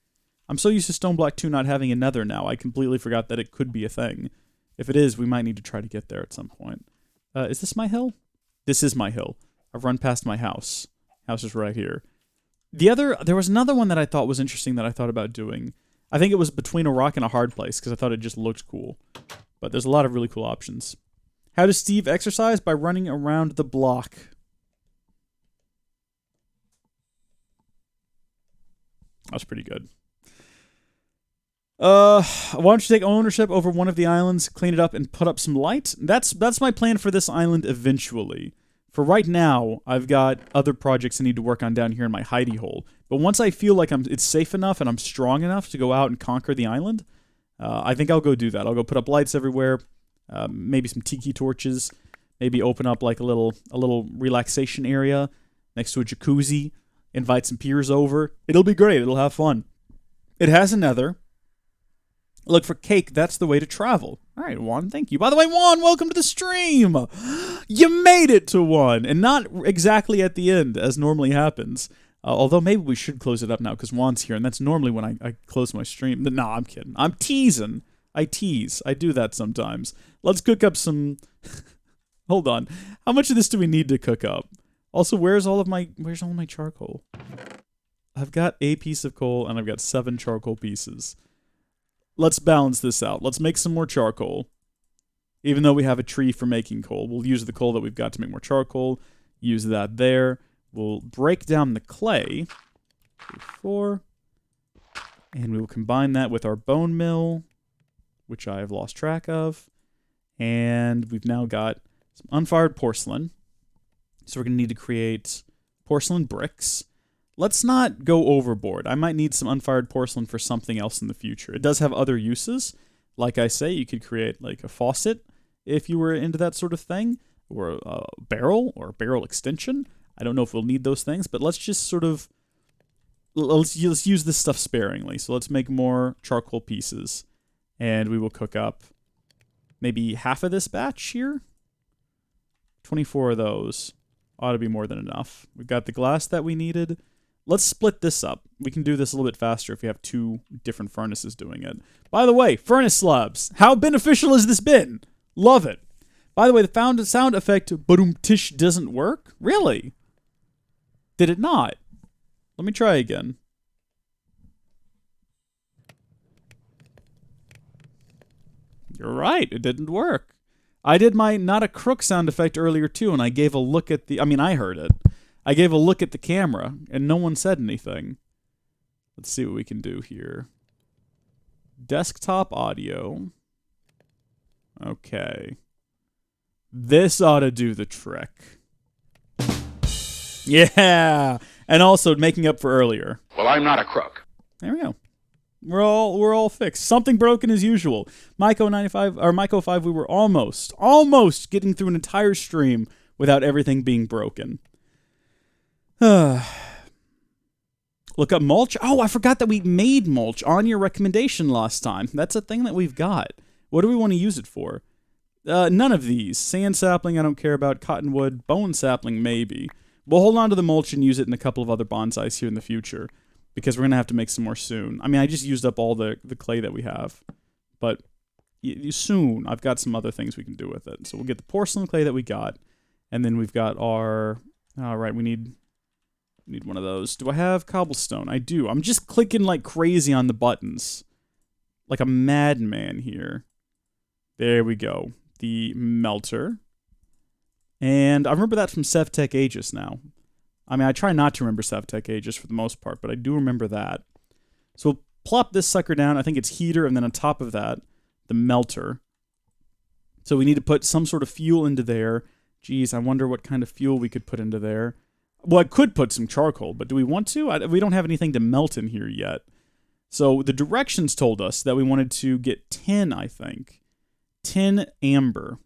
I'm so used to Stone Block 2 not having a nether now, I completely forgot that it could be a thing. If it is, we might need to try to get there at some point. Is this my hill? This is my hill. I've run past my house. House is right here. There was another one that I thought was interesting that I thought about doing. I think it was between a rock and a hard place, because I thought it just looked cool. But there's a lot of really cool options. How does Steve exercise? By running around the block. That's pretty good. Why don't you take ownership over one of the islands, clean it up, and put up some light? That's my plan for this island eventually. For right now, I've got other projects I need to work on down here in my hidey hole. But once I feel like it's safe enough and I'm strong enough to go out and conquer the island, I think I'll go do that. I'll go put up lights everywhere, maybe some tiki torches, maybe open up like a little relaxation area next to a jacuzzi, invite some peers over. It'll be great. It'll have fun. It has a nether. Look for cake. That's the way to travel. All right, Juan, thank you. By the way, Juan, welcome to the stream. You made it to one, and not exactly at the end, as normally happens. Although maybe we should close it up now, because Juan's here, and that's normally when I close my stream. No, I'm kidding. I'm teasing. I tease. I do that sometimes. Let's cook up some... Hold on. How much of this do we need to cook up? Also, where's all my charcoal? I've got a piece of coal, and I've got 7 charcoal pieces. Let's balance this out. Let's make some more charcoal. Even though we have a tree for making coal, we'll use the coal that we've got to make more charcoal. Use that there. We'll break down the clay. 4. And we will combine that with our bone mill, which I have lost track of. And we've now got some unfired porcelain. So we're going to need to create porcelain bricks. Let's not go overboard. I might need some unfired porcelain for something else in the future. It does have other uses. Like I say, you could create like a faucet if you were into that sort of thing, or a barrel or a barrel extension. I don't know if we'll need those things, but let's just sort of let's use this stuff sparingly. So let's make more charcoal pieces, and we will cook up maybe half of this batch here. 24 of those ought to be more than enough. We've got the glass that we needed. Let's split this up. We can do this a little bit faster if we have 2 different furnaces doing it. By the way, furnace slabs. How beneficial has this been? Love it. By the way, the sound effect ba-doom-tish doesn't work? Really? Did it not? Let me try again. You're right. It didn't work. I did my not a crook sound effect earlier too, and I gave a look at the... I mean, I heard it. I gave a look at the camera, and no one said anything. Let's see what we can do here. Desktop audio. Okay. This ought to do the trick. Yeah, and also making up for earlier. Well, I'm not a crook. There we go. We're all fixed. Something broken as usual. Myco5, we were almost getting through an entire stream without everything being broken. Look up mulch. Oh, I forgot that we made mulch on your recommendation last time. That's a thing that we've got. What do we want to use it for? None of these. Sand sapling, I don't care about. Cottonwood, bone sapling, maybe. We'll hold on to the mulch and use it in a couple of other bonsais here in the future, because we're going to have to make some more soon. I mean, I just used up all the clay that we have, but soon I've got some other things we can do with it. So we'll get the porcelain clay that we got, and then we've got our... All right, we need one of those. Do I have cobblestone? I do. I'm just clicking like crazy on the buttons, like a madman here. There we go. The melter. And I remember that from Sevtech Aegis now. I mean, I try not to remember Sevtech Aegis for the most part, but I do remember that. So we'll plop this sucker down. I think it's heater, and then on top of that, the melter. So we need to put some sort of fuel into there. Geez, I wonder what kind of fuel we could put into there. Well, I could put some charcoal, but do we want to? We don't have anything to melt in here yet. So the directions told us that we wanted to get tin, I think. Tin amber.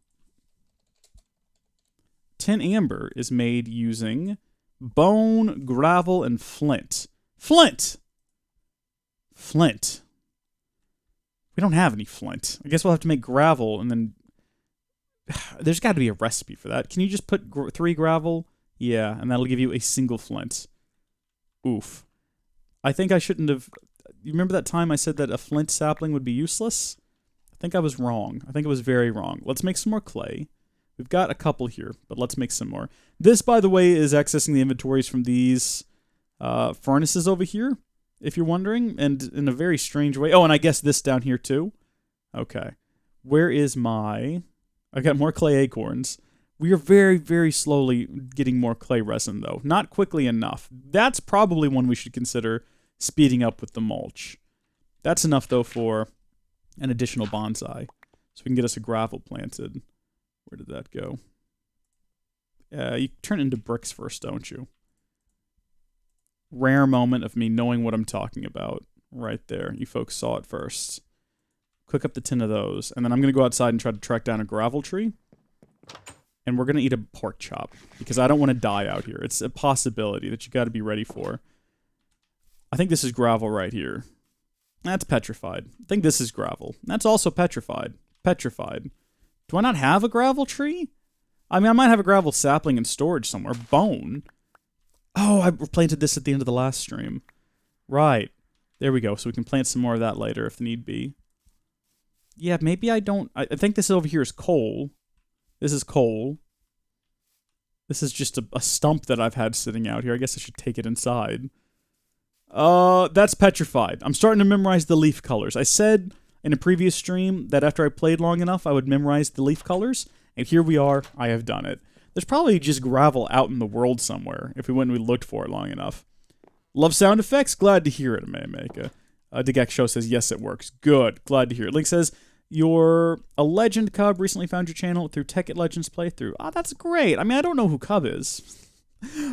Tin amber is made using bone, gravel, and flint. Flint! Flint. We don't have any flint. I guess we'll have to make gravel, and then... There's got to be a recipe for that. Can you just put 3 gravel? Yeah, and that'll give you a single flint. Oof. I think I shouldn't have... You remember that time I said that a flint sapling would be useless? I think I was wrong. I think it was very wrong. Let's make some more clay. We've got a couple here, but let's make some more. This, by the way, is accessing the inventories from these furnaces over here, if you're wondering, and in a very strange way. Oh, and I guess this down here, too. Okay. Where is my... I've got more clay acorns. We are very, very slowly getting more clay resin, though. Not quickly enough. That's probably one we should consider speeding up with the mulch. That's enough, though, for an additional bonsai. So we can get us a gravel planted. Where did that go? You turn it into bricks first, don't you? Rare moment of me knowing what I'm talking about. Right there. You folks saw it first. Cook up the 10 of those. And then I'm going to go outside and try to track down a gravel tree. And we're going to eat a pork chop. Because I don't want to die out here. It's a possibility that you got to be ready for. I think this is gravel right here. That's petrified. I think this is gravel. That's also petrified. Petrified. Do I not have a gravel tree? I mean, I might have a gravel sapling in storage somewhere. Bone. Oh, I planted this at the end of the last stream. Right. There we go. So we can plant some more of that later if need be. Yeah, maybe I don't... I think this over here is coal. This is coal. This is just a stump that I've had sitting out here. I guess I should take it inside. That's petrified. I'm starting to memorize the leaf colors. I said in a previous stream that after I played long enough, I would memorize the leaf colors. And here we are. I have done it. There's probably just gravel out in the world somewhere if we went and we looked for it long enough. Love sound effects? Glad to hear it, Maymaker. Degek Show says, yes, it works. Good. Glad to hear it. Link says, you're a legend, Cub. Recently found your channel through Tech at Legends playthrough. Ah, that's great. I mean, I don't know who Cub is.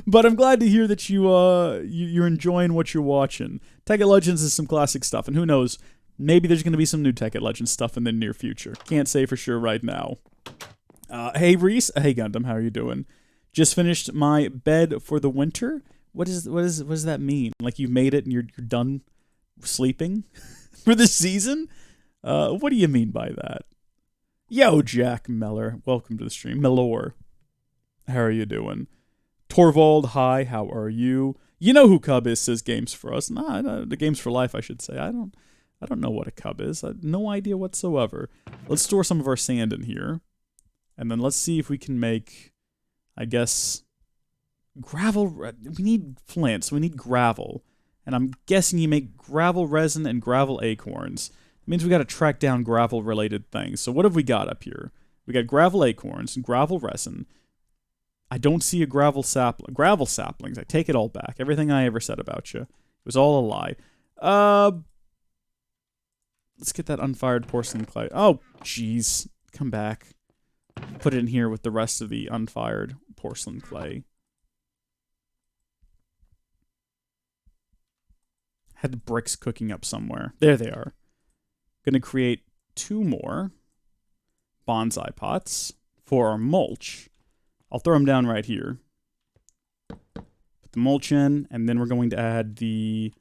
But I'm glad to hear that you're enjoying what you're watching. Tech at Legends is some classic stuff. And who knows, maybe there's going to be some new Tech at Legends stuff in the near future. Can't say for sure right now. Hey, Reese. Hey, Gundam. How are you doing? Just finished my bed for the winter. What does that mean? Like you made it and you're done sleeping for the season? What do you mean by that? Yo, Jack Meller. Welcome to the stream. Mellor. How are you doing? Torvald, hi. How are you? You know who Cub is, says Games for Us. Nah, the Games for Life, I should say. I don't know what a Cub is. I have no idea whatsoever. Let's store some of our sand in here. And then let's see if we can make, I guess, gravel. We need flint, so we need gravel. And I'm guessing you make gravel resin and gravel acorns. It means we got to track down gravel-related things. So what have we got up here? We got gravel acorns and gravel resin. I don't see a gravel sapling. Gravel saplings. I take it all back. Everything I ever said about you. It was all a lie. Let's get that unfired porcelain clay. Oh, jeez. Come back. Put it in here with the rest of the unfired porcelain clay. Had the bricks cooking up somewhere. There they are. Gonna create 2 more bonsai pots for our mulch. I'll throw them down right here. Put the mulch in, and then we're going to add the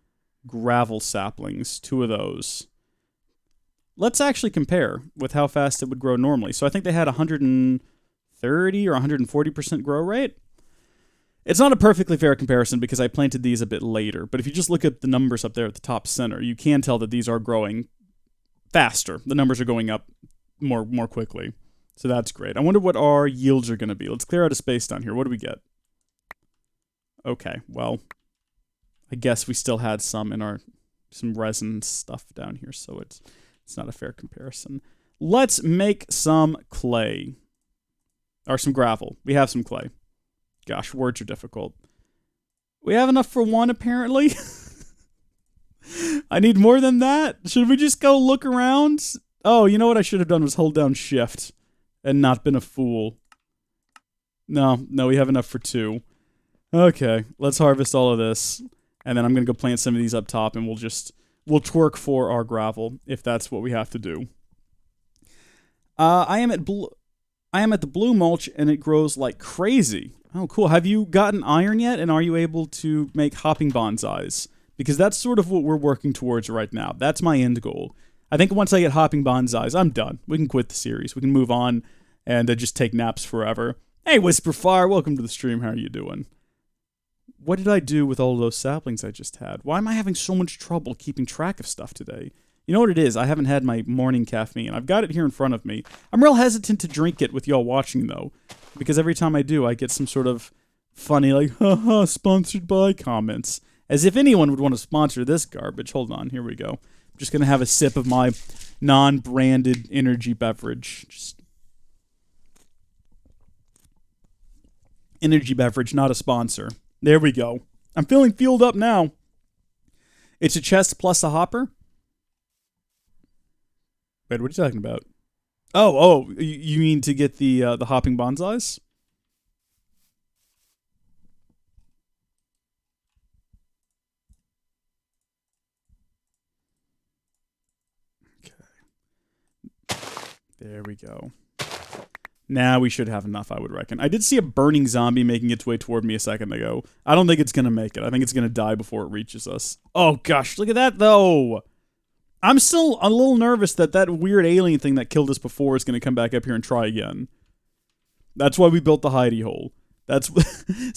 gravel saplings, 2 of those. Let's actually compare with how fast it would grow normally. So I think they had 130 or 140% grow rate. It's not a perfectly fair comparison because I planted these a bit later, but if you just look at the numbers up there at the top center, you can tell that these are growing faster. The numbers are going up more quickly. So that's great. I wonder what our yields are going to be. Let's clear out a space down here. What do we get? Okay, well, I guess we still had some resin stuff down here, so it's not a fair comparison. Let's make some clay. Or some gravel. We have some clay. Gosh, words are difficult. We have enough for 1, apparently. I need more than that. Should we just go look around? Oh, you know what I should have done was hold down shift and not been a fool. No, we have enough for 2. Okay, let's harvest all of this. And then I'm going to go plant some of these up top, and we'll twerk for our gravel if that's what we have to do. I am at the blue mulch, and it grows like crazy. Oh, cool. Have you gotten iron yet, and are you able to make hopping bonsais? Because that's sort of what we're working towards right now. That's my end goal. I think once I get hopping bonsais, I'm done. We can quit the series. We can move on and just take naps forever. Hey, Whisperfire, welcome to the stream. How are you doing? What did I do with all of those saplings I just had? Why am I having so much trouble keeping track of stuff today? You know what it is? I haven't had my morning caffeine. I've got it here in front of me. I'm real hesitant to drink it with y'all watching, though, because every time I do, I get some sort of funny, like, haha, sponsored by comments. As if anyone would want to sponsor this garbage. Hold on, here we go. I'm just going to have a sip of my non-branded energy beverage. Just energy beverage, not a sponsor. There we go. I'm feeling fueled up now. It's a chest plus a hopper. Wait, what are you talking about? Oh, you mean to get the hopping bonsais? Okay. There we go. Now we should have enough, I would reckon. I did see a burning zombie making its way toward me a second ago. I don't think it's going to make it. I think it's going to die before it reaches us. Oh, gosh, look at that, though. I'm still a little nervous that weird alien thing that killed us before is going to come back up here and try again. That's why we built the hidey hole. That's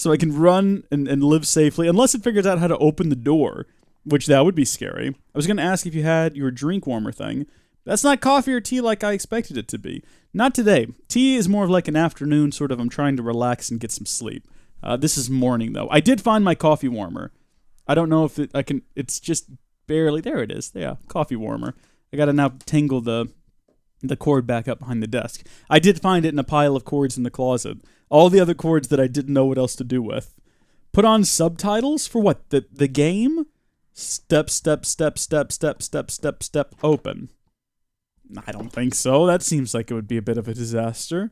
so I can run and live safely, unless it figures out how to open the door, which that would be scary. I was going to ask if you had your drink warmer thing. That's not coffee or tea like I expected it to be. Not today. Tea is more of like an afternoon sort of, I'm trying to relax and get some sleep. This is morning, though. I did find my coffee warmer. I don't know if it's just barely, there it is. Yeah, coffee warmer. I gotta now tangle the cord back up behind the desk. I did find it in a pile of cords in the closet. All the other cords that I didn't know what else to do with. Put on subtitles for what? The game? Step, open. I don't think so. That seems like it would be a bit of a disaster.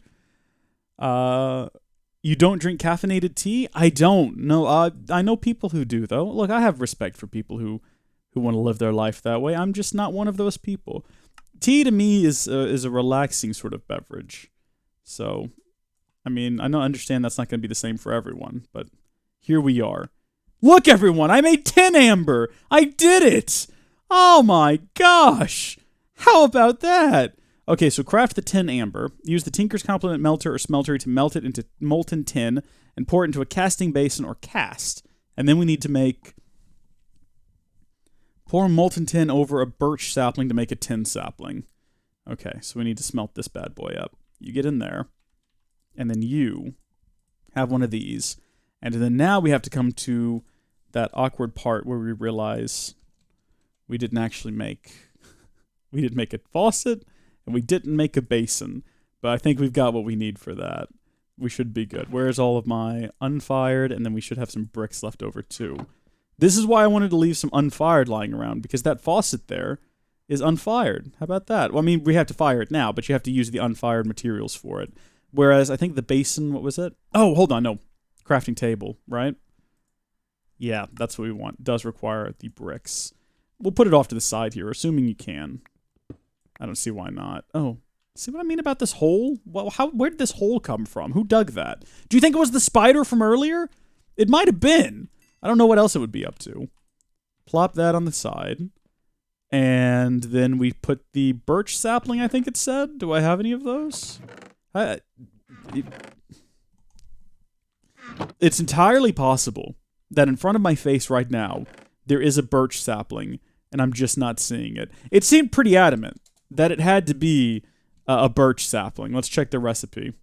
You don't drink caffeinated tea? I don't. No, I know people who do, though. Look, I have respect for people who want to live their life that way. I'm just not one of those people. Tea, to me, is a relaxing sort of beverage. So, I mean, I understand that's not going to be the same for everyone, but here we are. Look, everyone! I made 10 amber! I did it! Oh my gosh! How about that? Okay, so craft the 10 amber. Use the Tinker's Complement melter or smeltery to melt it into molten tin and pour it into a casting basin or cast. And then we need to make... Pour molten tin over a birch sapling to make a tin sapling. Okay, so we need to smelt this bad boy up. You get in there. And then you have one of these. And then now we have to come to that awkward part where we realize we didn't actually make... We didn't make a faucet, and we didn't make a basin. But I think we've got what we need for that. We should be good. Where's all of my unfired? And then we should have some bricks left over, too. This is why I wanted to leave some unfired lying around, because that faucet there is unfired. How about that? Well, I mean, we have to fire it now, but you have to use the unfired materials for it. Whereas I think the basin, what was it? Oh, hold on, no. Crafting table, right? Yeah, that's what we want. It does require the bricks. We'll put it off to the side here, assuming you can. I don't see why not. Oh, see what I mean about this hole? Well, where did this hole come from? Who dug that? Do you think it was the spider from earlier? It might have been. I don't know what else it would be up to. Plop that on the side. And then we put the birch sapling, I think it said. Do I have any of those? It's entirely possible that in front of my face right now, there is a birch sapling, and I'm just not seeing it. It seemed pretty adamant that it had to be a birch sapling. Let's check the recipe.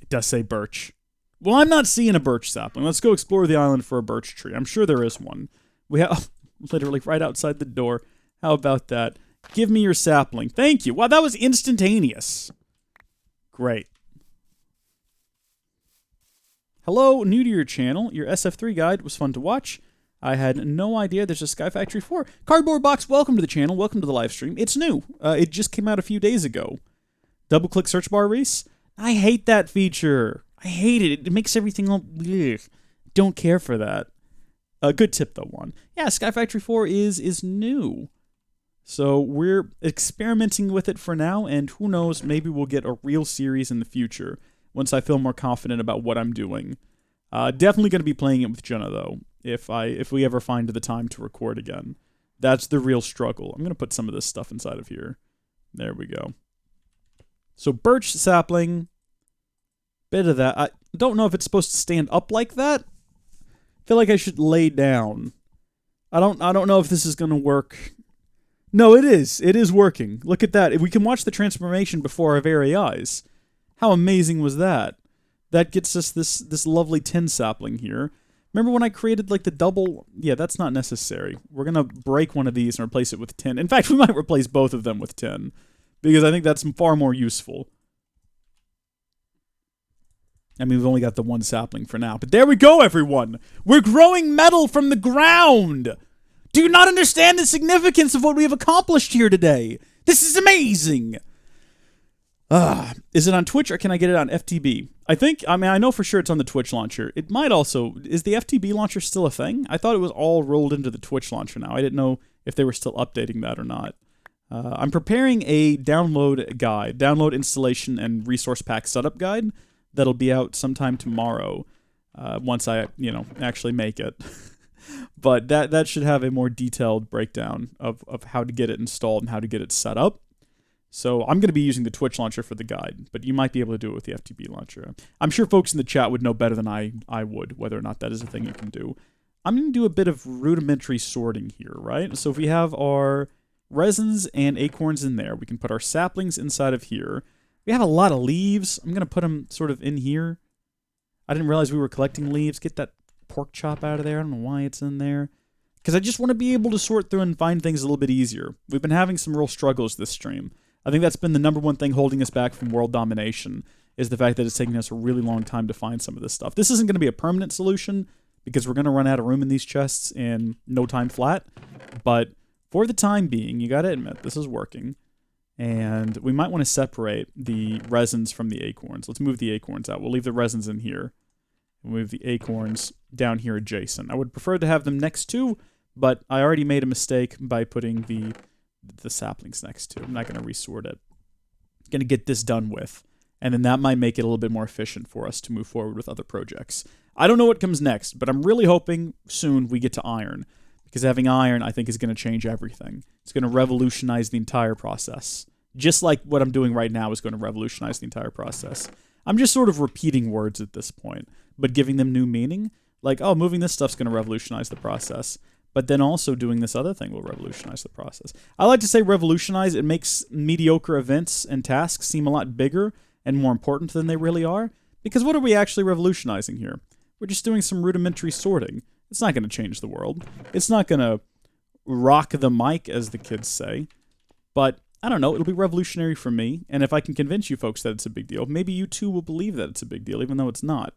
It does say birch. Well, I'm not seeing a birch sapling. Let's go explore the island for a birch tree. I'm sure there is one. We have literally right outside the door. How about that? Give me your sapling. Thank you. Wow, that was instantaneous. Great. Hello, new to your channel. Your SF3 guide was fun to watch. I had no idea there's a Sky Factory 4. Cardboard Box, welcome to the channel. Welcome to the live stream. It's new. It just came out a few days ago. Double-click search bar, Reese. I hate that feature. I hate it. It makes everything all... Ugh. Don't care for that. A good tip, though, one. Yeah, Sky Factory 4 is new. So we're experimenting with it for now, and who knows, maybe we'll get a real series in the future once I feel more confident about what I'm doing. Definitely going to be playing it with Jenna, though, if we ever find the time to record again. That's the real struggle. I'm going to put some of this stuff inside of here. There we go. So birch sapling, bit of that. I don't know if it's supposed to stand up like that. I feel like I should lay down. I don't know if this is going to work. No, it is. It is working. Look at that. We can watch the transformation before our very eyes. How amazing was that? That gets us this lovely tin sapling here. Remember when I created like the double? Yeah, that's not necessary. We're going to break one of these and replace it with tin. In fact, we might replace both of them with tin because I think that's far more useful. I mean, we've only got the one sapling for now. But there we go, everyone. We're growing metal from the ground. Do you not understand the significance of what we have accomplished here today? This is amazing. Is it on Twitch or can I get it on FTB? I know for sure it's on the Twitch launcher. It might also... Is the FTB launcher still a thing? I thought it was all rolled into the Twitch launcher now. I didn't know if they were still updating that or not. I'm preparing a download guide, download installation and resource pack setup guide that'll be out sometime tomorrow once I, actually make it. But that should have a more detailed breakdown of how to get it installed and how to get it set up. So I'm going to be using the Twitch launcher for the guide, but you might be able to do it with the FTB launcher. I'm sure folks in the chat would know better than I would, whether or not that is a thing you can do. I'm going to do a bit of rudimentary sorting here, right? So if we have our resins and acorns in there, we can put our saplings inside of here. We have a lot of leaves. I'm going to put them sort of in here. I didn't realize we were collecting leaves. Get that pork chop out of there. I don't know why it's in there. Because I just want to be able to sort through and find things a little bit easier. We've been having some real struggles this stream. I think that's been the number one thing holding us back from world domination, is the fact that it's taking us a really long time to find some of this stuff. This isn't going to be a permanent solution, because we're going to run out of room in these chests in no time flat. But for the time being, you got to admit, this is working. And we might want to separate the resins from the acorns. Let's move the acorns out. We'll leave the resins in here. We'll move the acorns down here adjacent. I would prefer to have them next to, but I already made a mistake by putting the saplings next to. I'm not going to resort it. I'm going to get this done with. And then that might make it a little bit more efficient for us to move forward with other projects. I don't know what comes next, but I'm really hoping soon we get to iron. Because having iron, I think, is going to change everything. It's going to revolutionize the entire process. Just like what I'm doing right now is going to revolutionize the entire process. I'm just sort of repeating words at this point, but giving them new meaning. Like, oh, moving this stuff's going to revolutionize the process. But then also doing this other thing will revolutionize the process. I like to say revolutionize. It makes mediocre events and tasks seem a lot bigger and more important than they really are. Because what are we actually revolutionizing here? We're just doing some rudimentary sorting. It's not going to change the world. It's not going to rock the mic, as the kids say. But, I don't know, it'll be revolutionary for me. And if I can convince you folks that it's a big deal, maybe you too will believe that it's a big deal, even though it's not.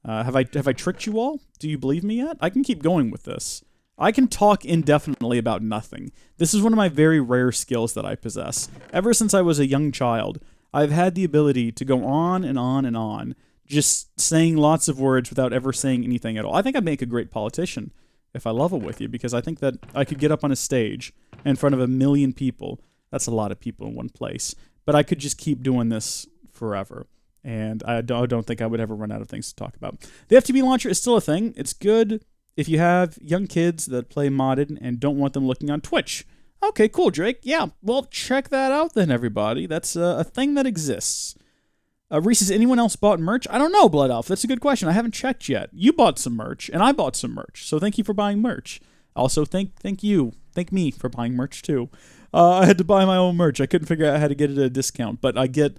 Have I tricked you all? Do you believe me yet? I can keep going with this. I can talk indefinitely about nothing. This is one of my very rare skills that I possess. Ever since I was a young child, I've had the ability to go on and on and on, just saying lots of words without ever saying anything at all. I think I'd make a great politician if I level with you, because I think that I could get up on a stage in front of 1 million people. That's a lot of people in one place. But I could just keep doing this forever. And I don't think I would ever run out of things to talk about. The FTB launcher is still a thing. It's good if you have young kids that play modded and don't want them looking on Twitch. Okay, cool, Drake. Yeah, well, check that out then, everybody. That's a thing that exists. Reese, has anyone else bought merch? I don't know, Blood Elf. That's a good question. I haven't checked yet. You bought some merch, and I bought some merch. So thank you for buying merch. Also, thank you. Thank me for buying merch, too. I had to buy my own merch. I couldn't figure out how to get it at a discount, but I get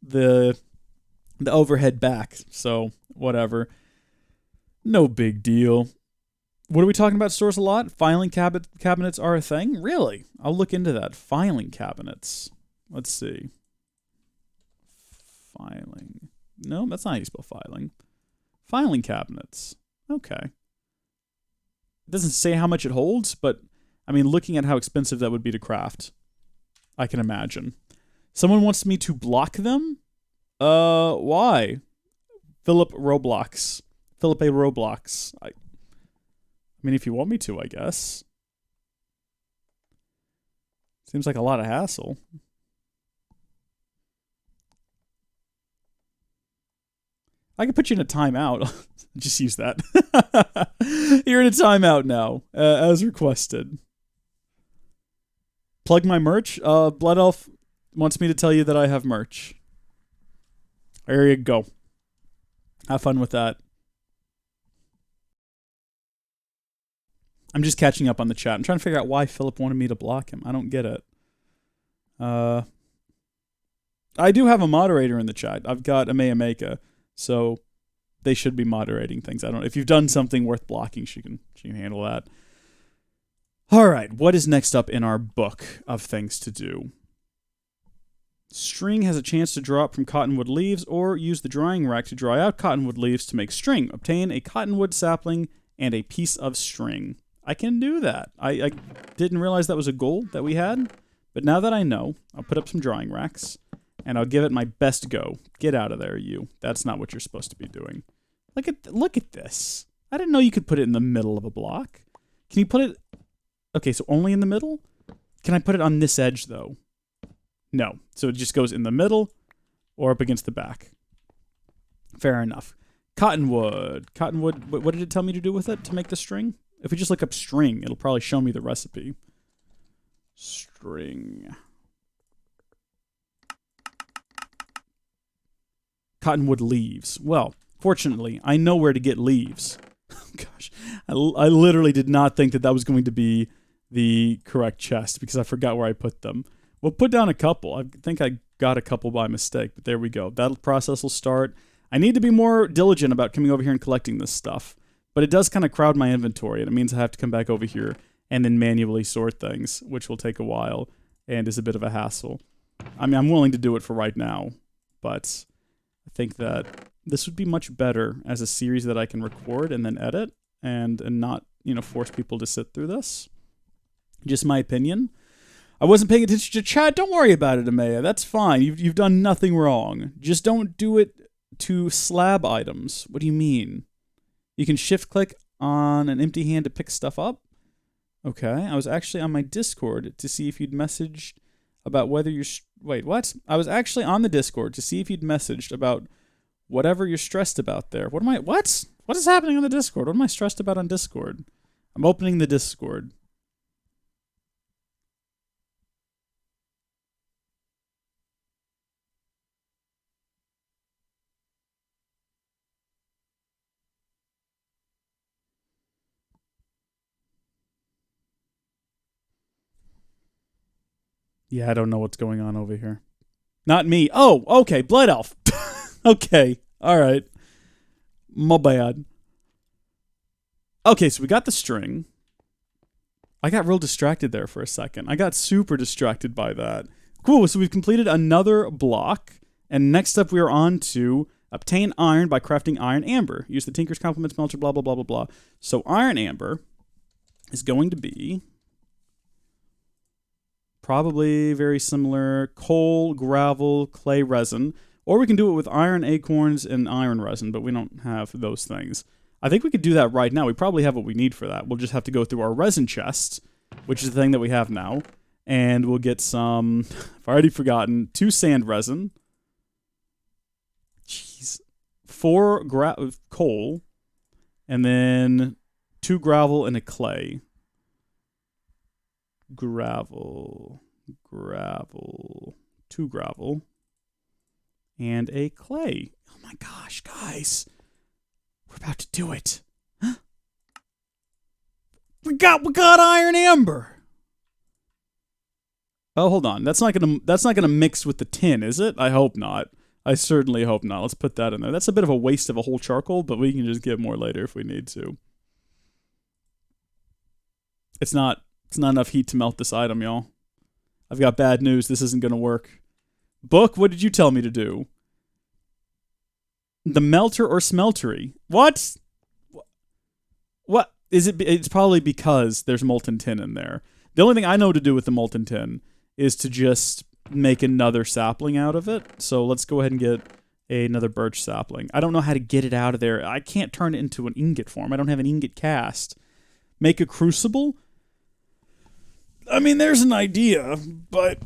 the overhead back, so whatever. No big deal. What are we talking about stores a lot? Filing cabinets are a thing? Really? I'll look into that. Filing cabinets. Let's see. Filing. No, that's not how you spell filing. Filing cabinets. Okay. It doesn't say how much it holds, but, I mean, looking at how expensive that would be to craft, I can imagine. Someone wants me to block them? Why? Philip A. Roblox. I mean, if you want me to, I guess. Seems like a lot of hassle. I can put you in a timeout. Just use that. You're in a timeout now, as requested. Plug my merch. Blood Elf wants me to tell you that I have merch. There you go. Have fun with that. I'm just catching up on the chat. I'm trying to figure out why Philip wanted me to block him. I don't get it. I do have a moderator in the chat. I've got Ameka, so they should be moderating things. I don't know. If you've done something worth blocking, she can handle that. All right, what is next up in our book of things to do? String has a chance to draw up from cottonwood leaves, or use the drying rack to dry out cottonwood leaves to make string. Obtain a cottonwood sapling and a piece of string. I can do that. I didn't realize that was a goal that we had, but now that I know, I'll put up some drying racks, and I'll give it my best go. Get out of there, you. That's not what you're supposed to be doing. Look at this. I didn't know you could put it in the middle of a block. Can you put it... Okay, so only in the middle? Can I put it on this edge, though? No. So it just goes in the middle or up against the back. Fair enough. Cottonwood. Cottonwood, what did it tell me to do with it to make the string? If we just look up string, it'll probably show me the recipe. String. Cottonwood leaves. Well, fortunately, I know where to get leaves. Gosh, I literally did not think that was going to be the correct chest because I forgot where I put them. We'll put down a couple. I think I got a couple by mistake, but there we go. That process will start. I need to be more diligent about coming over here and collecting this stuff, but it does kind of crowd my inventory, and it means I have to come back over here and then manually sort things, which will take a while and is a bit of a hassle. I mean, I'm willing to do it for right now, but I think that this would be much better as a series that I can record and then edit and not, force people to sit through this. Just my opinion. I wasn't paying attention to chat. Don't worry about it, Amaya. That's fine. You've done nothing wrong. Just don't do it to slab items. What do you mean? You can shift click on an empty hand to pick stuff up? Okay. I was actually on my Discord to see if you'd messaged about whether you're... Wait, what? I was actually on the Discord to see if you'd messaged about whatever you're stressed about there. What? What is happening on the Discord? What am I stressed about on Discord? I'm opening the Discord. Yeah, I don't know what's going on over here. Not me. Oh, okay, Blood Elf. Okay, all right. My bad. Okay, so we got the string. I got real distracted there for a second. I got super distracted by that. Cool, so we've completed another block. And next up we are on to obtain iron by crafting iron amber. Use the Tinker's Complement Smelter, blah, blah, blah, blah, blah. So iron amber is going to be Probably very similar. Coal, gravel, clay, resin. Or we can do it with iron acorns and iron resin, but we don't have those things. I think we could do that right now. We probably have what we need for that. We'll just have to go through our resin chest, which is the thing that we have now. And we'll get some, I've already forgotten, 2 sand resin. Jeez. 4 coal. And then 2 gravel and a clay. Gravel. 2 gravel. And a clay. Oh my gosh, guys. We're about to do it. Huh? We got iron amber. Oh, hold on. That's not gonna mix with the tin, is it? I hope not. I certainly hope not. Let's put that in there. That's a bit of a waste of a whole charcoal, but we can just get more later if we need to. It's not enough heat to melt this item, y'all. I've got bad news. This isn't gonna work. Book, what did you tell me to do? The melter or smeltery? What? What is it? It's probably because there's molten tin in there. The only thing I know to do with the molten tin is to just make another sapling out of it. So let's go ahead and get another birch sapling. I don't know how to get it out of there. I can't turn it into an ingot form. I don't have an ingot cast. Make a crucible? I mean, there's an idea, but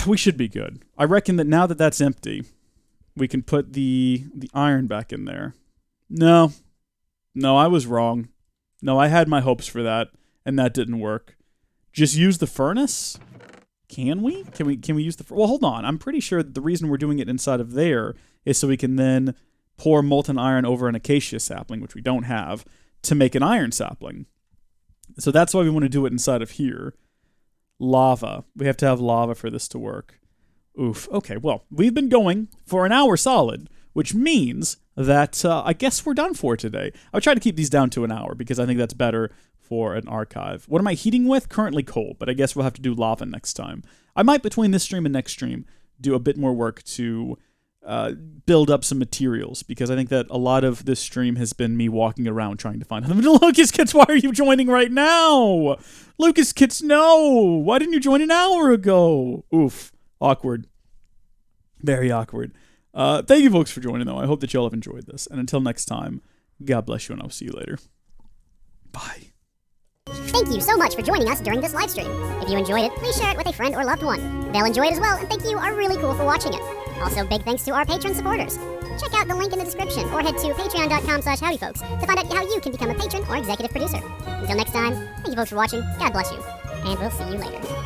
we should be good. I reckon that now that that's empty, we can put the iron back in there. No, I was wrong. No, I had my hopes for that, and that didn't work. Just use the furnace? Can we? Can we use the... Well, hold on. I'm pretty sure that the reason we're doing it inside of there is so we can then pour molten iron over an acacia sapling, which we don't have, to make an iron sapling. So that's why we want to do it inside of here. Lava. We have to have lava for this to work. Oof. Okay, well, we've been going for an hour solid, which means that I guess we're done for today. I'll try to keep these down to an hour because I think that's better for an archive. What am I heating with? Currently coal, but I guess we'll have to do lava next time. I might, between this stream and next stream, do a bit more work to build up some materials because I think that a lot of this stream has been me walking around trying to find them. Lucas Kits, why are you joining right now? Lucas Kits, no! Why didn't you join an hour ago? Oof. Awkward. Very awkward. Thank you folks for joining though. I hope that y'all have enjoyed this. And until next time, God bless you and I'll see you later. Bye. Thank you so much for joining us during this live stream. If you enjoyed it, please share it with a friend or loved one. They'll enjoy it as well, and thank you are really cool for watching it. Also, big thanks to our Patreon supporters. Check out the link in the description or head to patreon.com/howdyfolks to find out how you can become a patron or executive producer. Until next time, thank you folks for watching, God bless you, and we'll see you later.